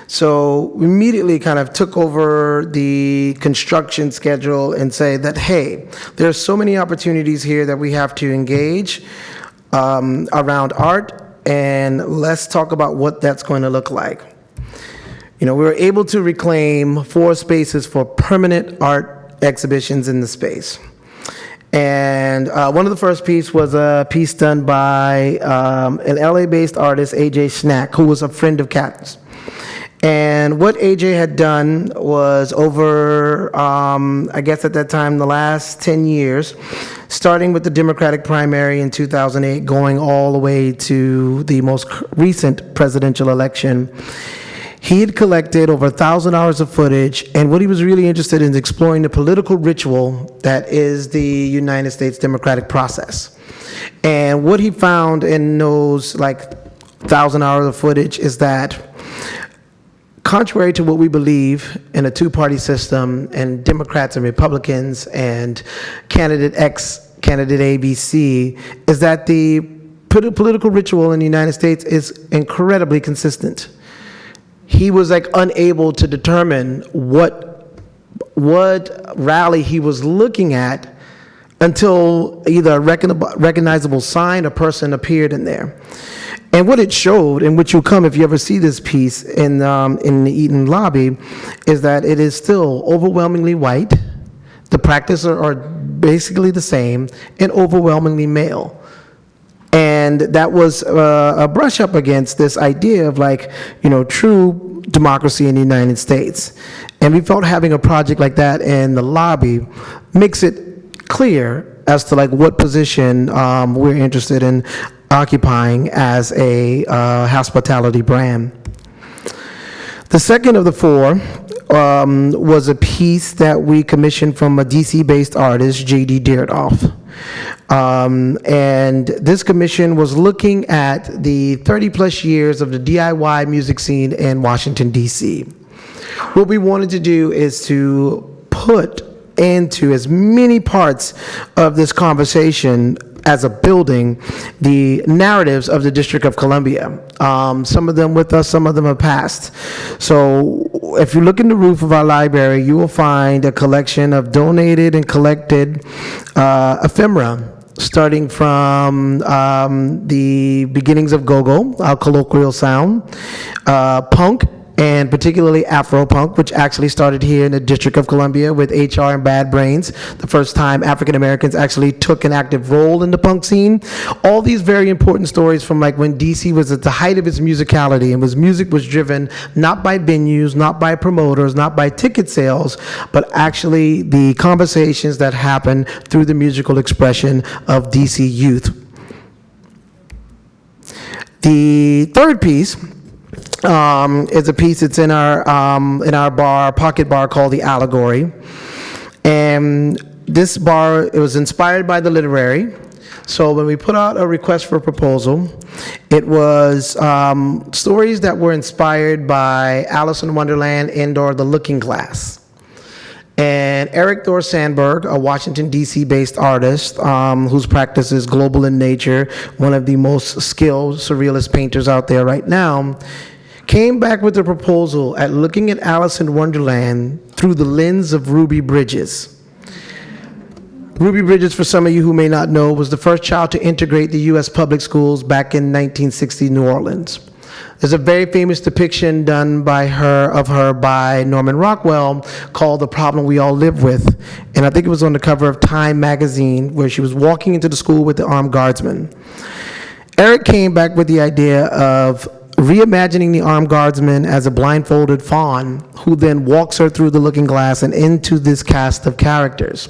So we immediately kind of took over the construction schedule and say that, hey, there's so many opportunities here that we have to engage around art, and let's talk about what that's going to look like. We were able to reclaim 4 spaces for permanent art exhibitions in the space. And one of the first pieces was a piece done by an LA-based artist, AJ Schnack, who was a friend of Kat's. And what AJ had done was over, I guess at that time, the last 10 years, starting with the Democratic primary in 2008, going all the way to the most recent presidential election, he had collected over 1,000 hours of footage, and what he was really interested in is exploring the political ritual that is the United States democratic process. And what he found in those, 1,000 hours of footage is that contrary to what we believe in a two-party system and Democrats and Republicans and candidate X, candidate ABC, is that the political ritual in the United States is incredibly consistent. He was unable to determine what rally he was looking at until either a recognizable sign or person appeared in there. And what it showed, and which you'll come if you ever see this piece in the Eaton lobby, is that it is still overwhelmingly white. The practices are basically the same and overwhelmingly male. And that was a brush up against this idea of true democracy in the United States. And we felt having a project like that in the lobby makes it clear as to what position we're interested in occupying as a hospitality brand. The second of the 4 was a piece that we commissioned from a DC-based artist, J.D. Dierdorf. And this commission was looking at the 30-plus years of the DIY music scene in Washington, D.C. What we wanted to do is to put into as many parts of this conversation as a building the narratives of the District of Columbia. Some of them with us, some of them have passed. So if you look in the roof of our library, you will find a collection of donated and collected ephemera, starting from the beginnings of go-go, our colloquial sound, punk, and particularly Afro-punk, which actually started here in the District of Columbia with HR and Bad Brains, the first time African Americans actually took an active role in the punk scene. All these very important stories from when DC was at the height of its musicality, and music was driven not by venues, not by promoters, not by ticket sales, but actually the conversations that happened through the musical expression of DC youth. The third piece is a piece that's in our bar, pocket bar called The Allegory. And this bar, it was inspired by the literary. So when we put out a request for proposal, it was stories that were inspired by Alice in Wonderland and/or The Looking Glass. And Eric Thor Sandberg, a Washington, D.C.-based artist whose practice is global in nature, one of the most skilled surrealist painters out there right now, came back with a proposal at looking at Alice in Wonderland through the lens of Ruby Bridges. Ruby Bridges, for some of you who may not know, was the first child to integrate the U.S. public schools back in 1960 New Orleans. There's a very famous depiction done by by Norman Rockwell called The Problem We All Live With. And I think it was on the cover of Time magazine, where she was walking into the school with the armed guardsman. Eric came back with the idea of reimagining the armed guardsman as a blindfolded faun who then walks her through the looking glass and into this cast of characters.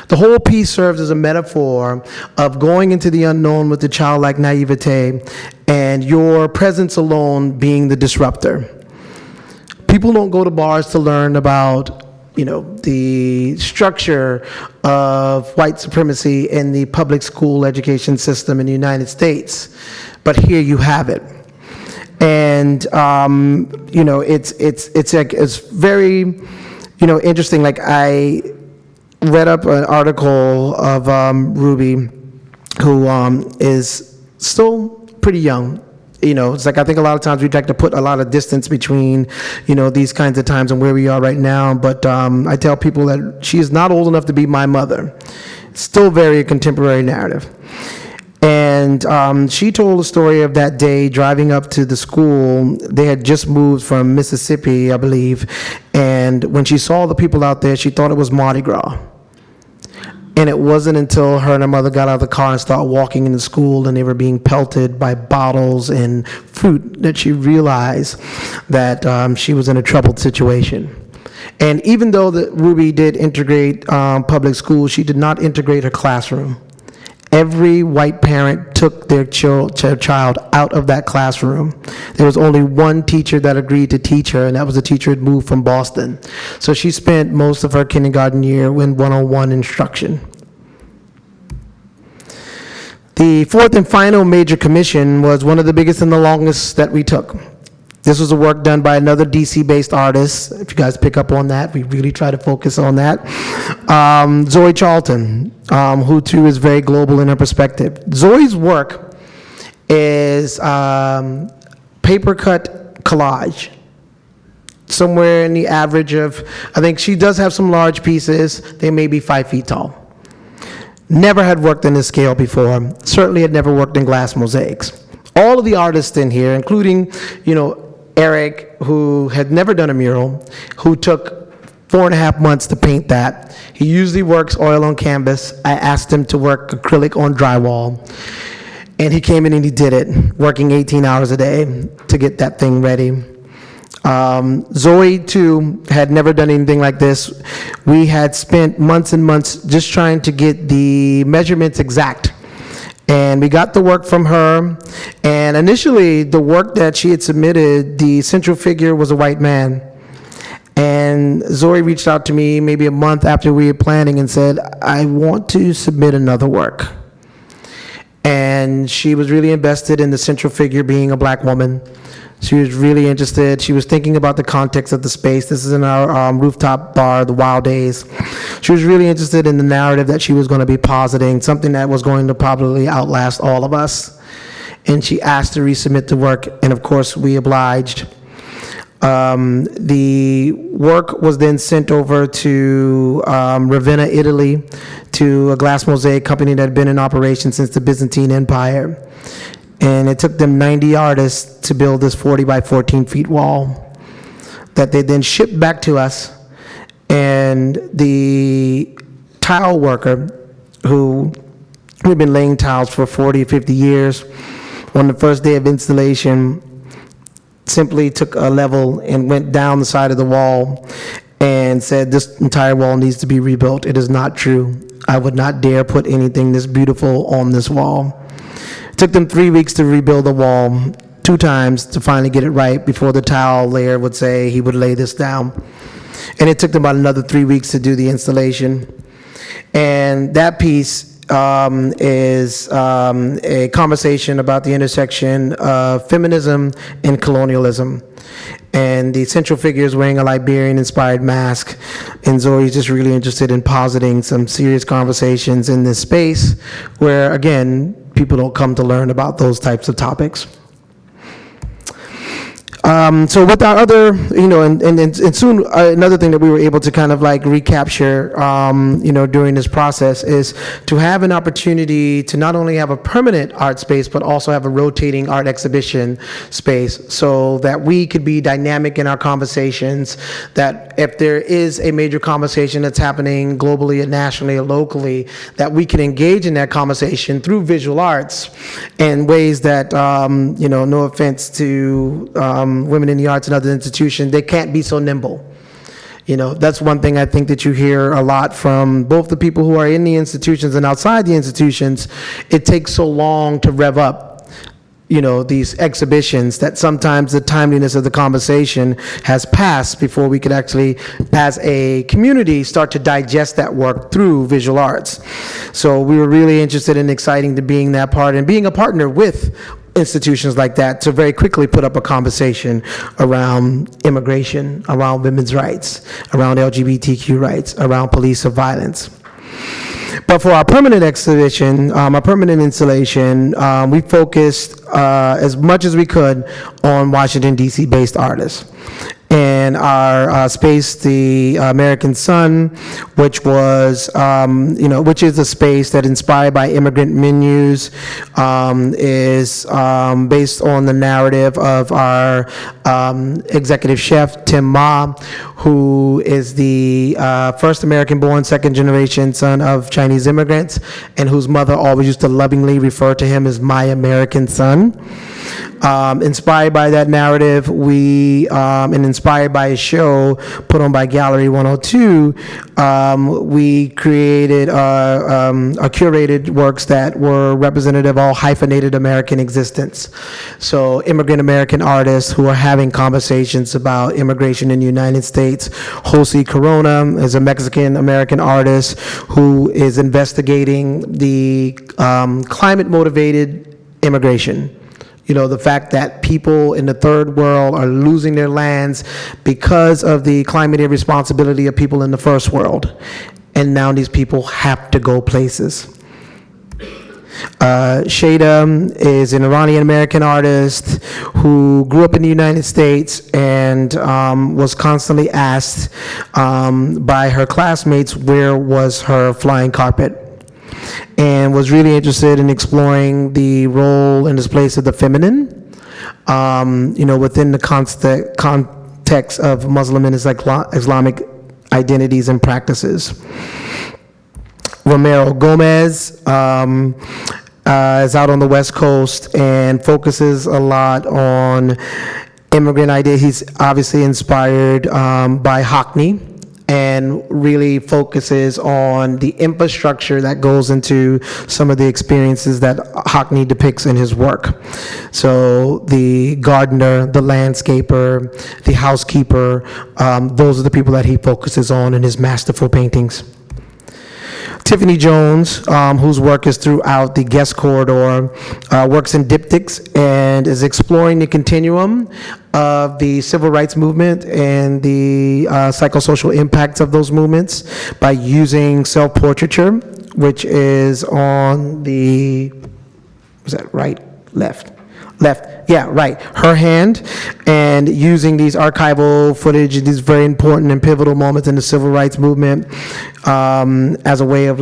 The whole piece serves as a metaphor of going into the unknown with the childlike naivete and your presence alone being the disruptor. People don't go to bars to learn about, the structure of white supremacy in the public school education system in the United States, but here you have it. And, it's very, interesting. Like, I read up an article of Ruby, who is still pretty young. It's like, I think a lot of times we like to put a lot of distance between, these kinds of times and where we are right now. But I tell people that she is not old enough to be my mother. Still very contemporary narrative. And she told a story of that day driving up to the school. They had just moved from Mississippi, I believe. And when she saw the people out there, she thought it was Mardi Gras. And it wasn't until her and her mother got out of the car and started walking into school and they were being pelted by bottles and fruit that she realized that she was in a troubled situation. And even though Ruby did integrate public schools, she did not integrate her classroom. Every white parent took their child out of that classroom. There was only one teacher that agreed to teach her, and that was a teacher who moved from Boston. So she spent most of her kindergarten year in one-on-one instruction. The fourth and final major commission was one of the biggest and the longest that we took. This was a work done by another DC-based artist. If you guys pick up on that, we really try to focus on that. Zoe Charlton, who too is very global in her perspective. Zoe's work is paper cut collage, somewhere in the average of, I think she does have some large pieces. They may be 5 feet tall. Never had worked in this scale before. Certainly had never worked in glass mosaics. All of the artists in here, including, Eric, who had never done a mural, who took 4.5 months to paint that. He usually works oil on canvas. I asked him to work acrylic on drywall. And he came in and he did it, working 18 hours a day to get that thing ready. Zoe, too, had never done anything like this. We had spent months and months just trying to get the measurements exact. And we got the work from her. And initially, the work that she had submitted, the central figure was a white man. And Zoe reached out to me maybe a month after we were planning and said, I want to submit another work. And she was really invested in the central figure being a black woman. She was really interested. She was thinking about the context of the space. This is in our rooftop bar, The Wild Days. She was really interested in the narrative that she was going to be positing, something that was going to probably outlast all of us. And she asked to resubmit the work, and of course, we obliged. The work was then sent over to Ravenna, Italy, to a glass mosaic company that had been in operation since the Byzantine Empire. And it took them 90 artists to build this 40 by 14 feet wall that they then shipped back to us. And the tile worker, who had been laying tiles for 40, 50 years, on the first day of installation, simply took a level and went down the side of the wall and said, this entire wall needs to be rebuilt. It is not true. I would not dare put anything this beautiful on this wall. It took them 3 weeks to rebuild the wall, 2 times to finally get it right before the tile layer would say he would lay this down. And it took them about another 3 weeks to do the installation. And that piece is a conversation about the intersection of feminism and colonialism. And the central figure is wearing a Liberian-inspired mask, and Zoe's just really interested in positing some serious conversations in this space where, again, people don't come to learn about those types of topics. So with our other, and soon another thing that we were able to kind of like recapture, during this process is to have an opportunity to not only have a permanent art space, but also have a rotating art exhibition space so that we could be dynamic in our conversations, that if there is a major conversation that's happening globally and nationally or locally, that we can engage in that conversation through visual arts in ways that, no offense to women in the arts and other institutions, they can't be so nimble. That's one thing I think that you hear a lot from both the people who are in the institutions and outside the institutions. It takes so long to rev up, these exhibitions that sometimes the timeliness of the conversation has passed before we could actually, as a community, start to digest that work through visual arts. So we were really interested and exciting to being that part and being a partner with institutions like that to very quickly put up a conversation around immigration, around women's rights, around LGBTQ rights, around police violence. But for our permanent exhibition, our permanent installation, we focused as much as we could on Washington, D.C. based artists. And our space, the American Sun, which was, which is a space that inspired by immigrant menus, is based on the narrative of our executive chef, Tim Ma, who is the first American-born, second-generation son of Chinese immigrants, and whose mother always used to lovingly refer to him as my American son. Inspired by that narrative, and inspired by a show put on by Gallery 102, we created curated works that were representative of all hyphenated American existence. So immigrant American artists who are having conversations about immigration in the United States. Jose Corona is a Mexican American artist who is investigating the climate-motivated immigration. The fact that people in the third world are losing their lands because of the climate irresponsibility of people in the first world. And now these people have to go places. Shada is an Iranian-American artist who grew up in the United States and was constantly asked by her classmates where was her flying carpet, and was really interested in exploring the role and displace of the feminine, within the context of Muslim and Islamic identities and practices. Romero Gomez is out on the West Coast and focuses a lot on immigrant ideas. He's obviously inspired by Hockney, and really focuses on the infrastructure that goes into some of the experiences that Hockney depicts in his work. So the gardener, the landscaper, the housekeeper, those are the people that he focuses on in his masterful paintings. Tiffany Jones, whose work is throughout the Guest Corridor, works in diptychs and is exploring the continuum of the civil rights movement and the psychosocial impacts of those movements by using self-portraiture, which is on the, was that right? Left, yeah, right, her hand, and using these archival footage and these very important and pivotal moments in the civil rights movement as a way of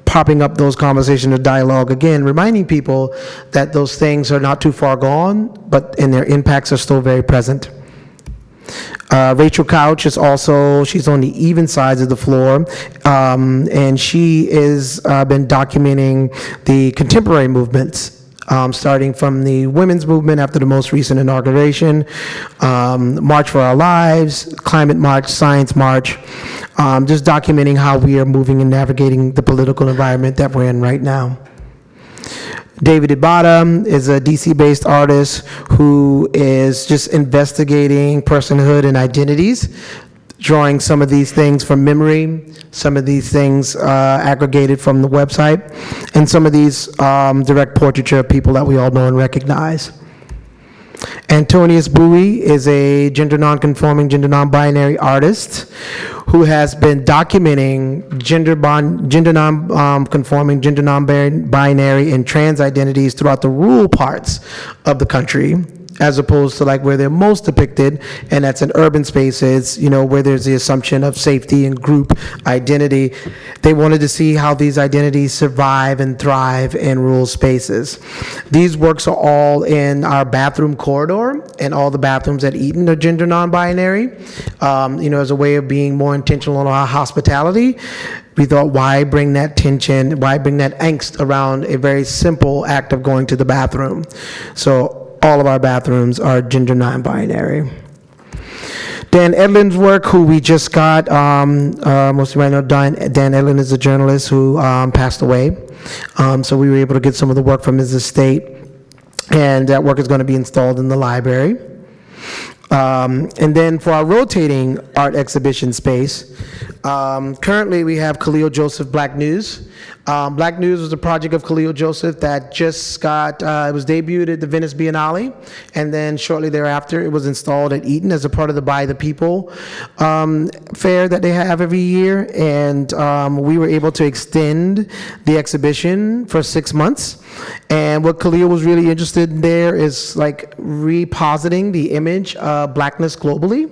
popping up those conversations of dialogue, again, reminding people that those things are not too far gone, and their impacts are still very present. Rachel Couch is also, she's on the even sides of the floor, and she is been documenting the contemporary movements, starting from the women's movement after the most recent inauguration, March for Our Lives, Climate March, Science March, just documenting how we are moving and navigating the political environment that we're in right now. David Ibata is a DC-based artist who is just investigating personhood and identities, drawing some of these things from memory, some of these things aggregated from the website, and some of these direct portraiture of people that we all know and recognize. Antonius Bowie is a gender non-conforming, gender non-binary artist who has been documenting gender non-conforming, gender non-binary, and trans identities throughout the rural parts of the country, as opposed to where they're most depicted, and that's in urban spaces, where there's the assumption of safety and group identity. They wanted to see how these identities survive and thrive in rural spaces. These works are all in our bathroom corridor, and all the bathrooms at Eaton are gender non-binary, as a way of being more intentional on our hospitality. We thought, why bring that tension, why bring that angst around a very simple act of going to the bathroom? So all of our bathrooms are gender non-binary. Dan Edlin's work, who we just got, most of you might know Dan Edlin is a journalist who passed away. So we were able to get some of the work from his estate, and that work is going to be installed in the library. And then for our rotating art exhibition space, Currently, we have Khalil Joseph Black News. Black News was a project of Khalil Joseph that just it was debuted at the Venice Biennale, and then shortly thereafter, it was installed at Eaton as a part of the By the People fair that they have every year, and we were able to extend the exhibition for 6 months. And what Khalil was really interested in there is like repositing the image of blackness globally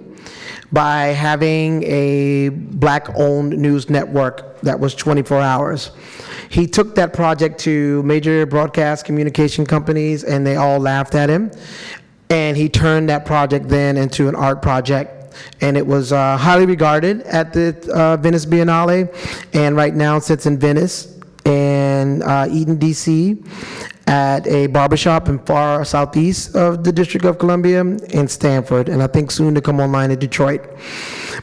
by having a black-owned news network that was 24 hours. He took that project to major broadcast communication companies, and they all laughed at him. And he turned that project then into an art project. And it was highly regarded at the Venice Biennale, and right now it sits in Venice and Eaton, DC, at a barbershop in far southeast of the District of Columbia in Stanford, and I think soon to come online in Detroit.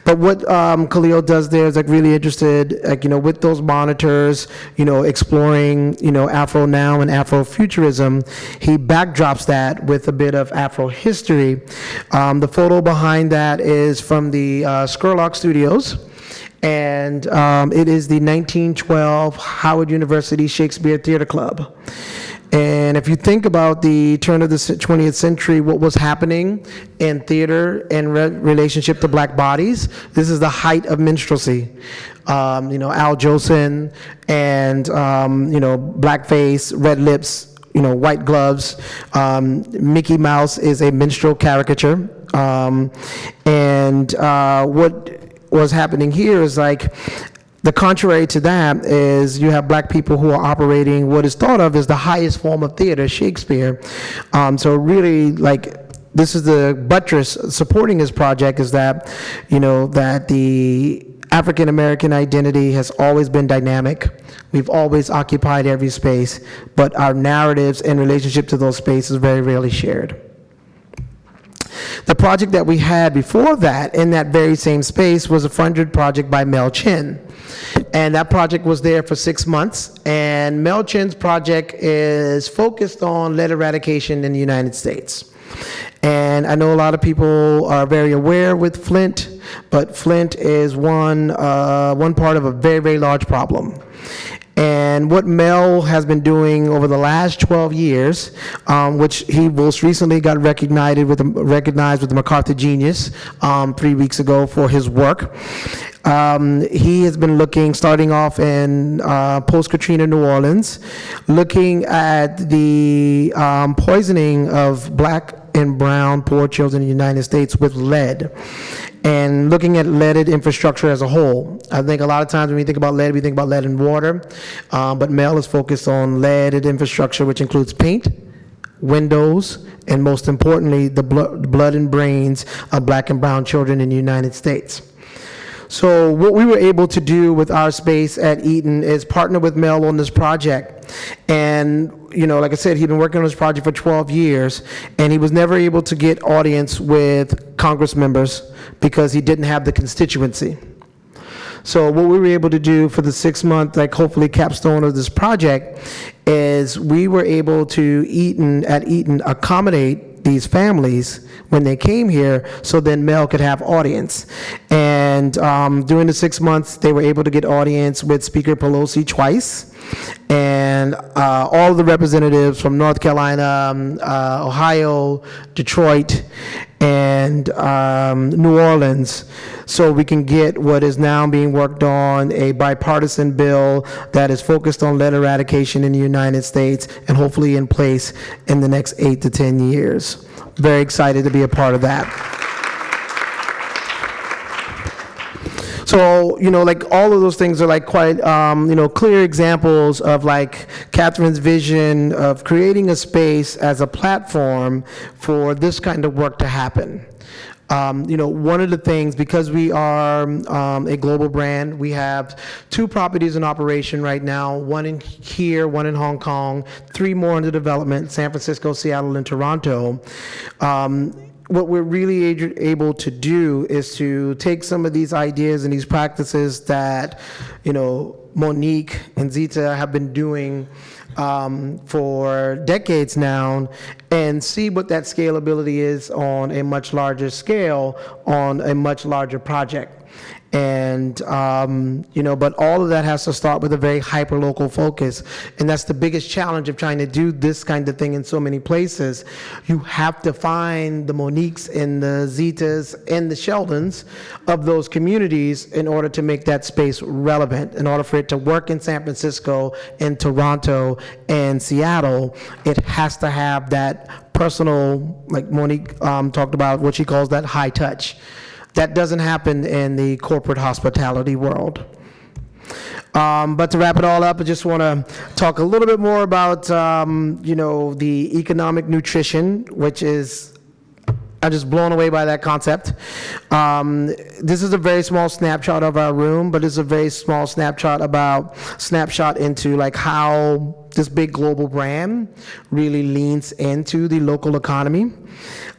But what Khalil does there is like really interested, like, with those monitors, exploring, Afro now and Afrofuturism. He backdrops that with a bit of Afro history. The photo behind that is from the Scurlock Studios. And it is the 1912 Howard University Shakespeare Theater Club. And if you think about the turn of the 20th century, what was happening in theater in relationship to black bodies, this is the height of minstrelsy. Al Jolson and, blackface, red lips, white gloves. Mickey Mouse is a minstrel caricature. What was happening here is like, the contrary to that is you have black people who are operating what is thought of as the highest form of theater, Shakespeare. So really, like, this is the buttress supporting this project is that, that the African American identity has always been dynamic. We've always occupied every space, but our narratives in relationship to those spaces are very rarely shared. The project that we had before that in that very same space was a funded project by Mel Chin. And that project was there for 6 months. And Mel Chin's project is focused on lead eradication in the United States. And I know a lot of people are very aware with Flint, but Flint is one part of a very, very large problem. And what Mel has been doing over the last 12 years, which he most recently got recognized with the MacArthur Genius 3 weeks ago for his work. He has been starting off in post-Katrina New Orleans, looking at the poisoning of black and brown poor children in the United States with lead, and looking at leaded infrastructure as a whole. I think a lot of times when we think about lead, we think about lead in water, but Mel is focused on leaded infrastructure, which includes paint, windows, and most importantly, the blood and brains of black and brown children in the United States. So what we were able to do with our space at Eaton is partner with Mel on this project. And, like I said, he'd been working on this project for 12 years, and he was never able to get audience with Congress members because he didn't have the constituency. So what we were able to do for the 6-month, hopefully capstone of this project is we were able to at Eaton accommodate these families when they came here, so then Mel could have audience. And during the 6 months, they were able to get audience with Speaker Pelosi twice, and all of the representatives from North Carolina, Ohio, Detroit, and New Orleans, so we can get what is now being worked on, a bipartisan bill that is focused on lead eradication in the United States and hopefully in place in the next 8 to 10 years. Very excited to be a part of that. So, all of those things are quite, clear examples of Catherine's vision of creating a space as a platform for this kind of work to happen. One of the things, because we are a global brand, we have 2 properties in operation right now, one in here, one in Hong Kong, 3 more under development, San Francisco, Seattle, and Toronto. What we're really able to do is to take some of these ideas and these practices that, Monique and Zita have been doing for decades now, and see what that scalability is on a much larger scale, on a much larger project. And, but all of that has to start with a very hyper-local focus. And that's the biggest challenge of trying to do this kind of thing in so many places. You have to find the Moniques and the Zitas and the Sheldons of those communities in order to make that space relevant. In order for it to work in San Francisco and Toronto and Seattle, it has to have that personal, like Monique talked about, what she calls that high touch. That doesn't happen in the corporate hospitality world. But to wrap it all up, I just want to talk a little bit more about, the economic nutrition, which is, I'm just blown away by that concept. This is a very small snapshot of our room, but it's a very small snapshot into like how this big global brand really leans into the local economy.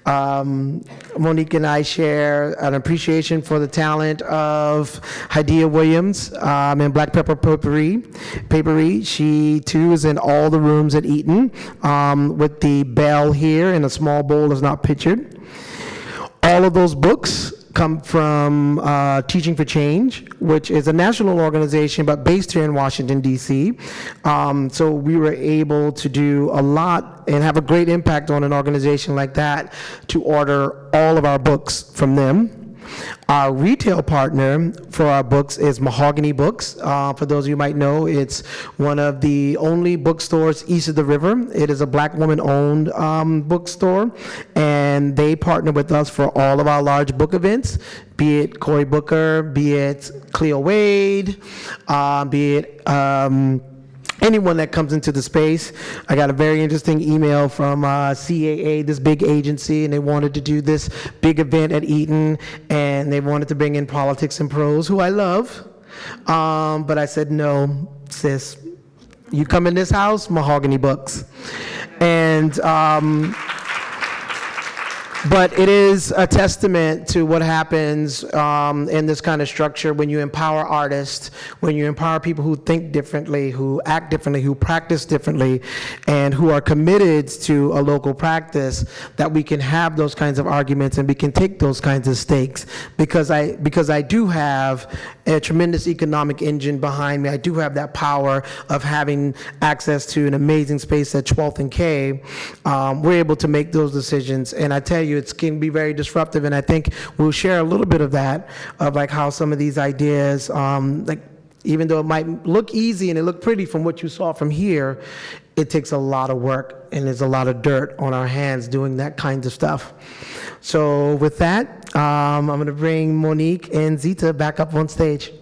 Monique and I share an appreciation for the talent of Hadiya Williams and Black Pepper Papery. She too is in all the rooms at Eaton with the bell here, and a small bowl is not pictured. All of those books come from Teaching for Change, which is a national organization but based here in Washington, D.C. So we were able to do a lot and have a great impact on an organization like that to order all of our books from them. Our retail partner for our books is Mahogany Books. For those of you who might know, it's one of the only bookstores east of the river. It is a Black woman-owned bookstore, and they partner with us for all of our large book events, be it Cory Booker, be it Cleo Wade, be it anyone that comes into the space. I got a very interesting email from CAA, this big agency, and they wanted to do this big event at Eaton, and they wanted to bring in Politics and Prose, who I love. But I said, no, sis, you come in this house, Mahogany Books. And but it is a testament to what happens in this kind of structure when you empower artists, when you empower people who think differently, who act differently, who practice differently, and who are committed to a local practice, that we can have those kinds of arguments and we can take those kinds of stakes. Because I do have a tremendous economic engine behind me. I do have that power of having access to an amazing space at 12th and K. We're able to make those decisions, and I tell you, it can be very disruptive, and I think we'll share a little bit of that, of like how some of these ideas, even though it might look easy and it look pretty from what you saw from here, it takes a lot of work and there's a lot of dirt on our hands doing that kind of stuff. So with that, I'm going to bring Monique and Zita back up on stage.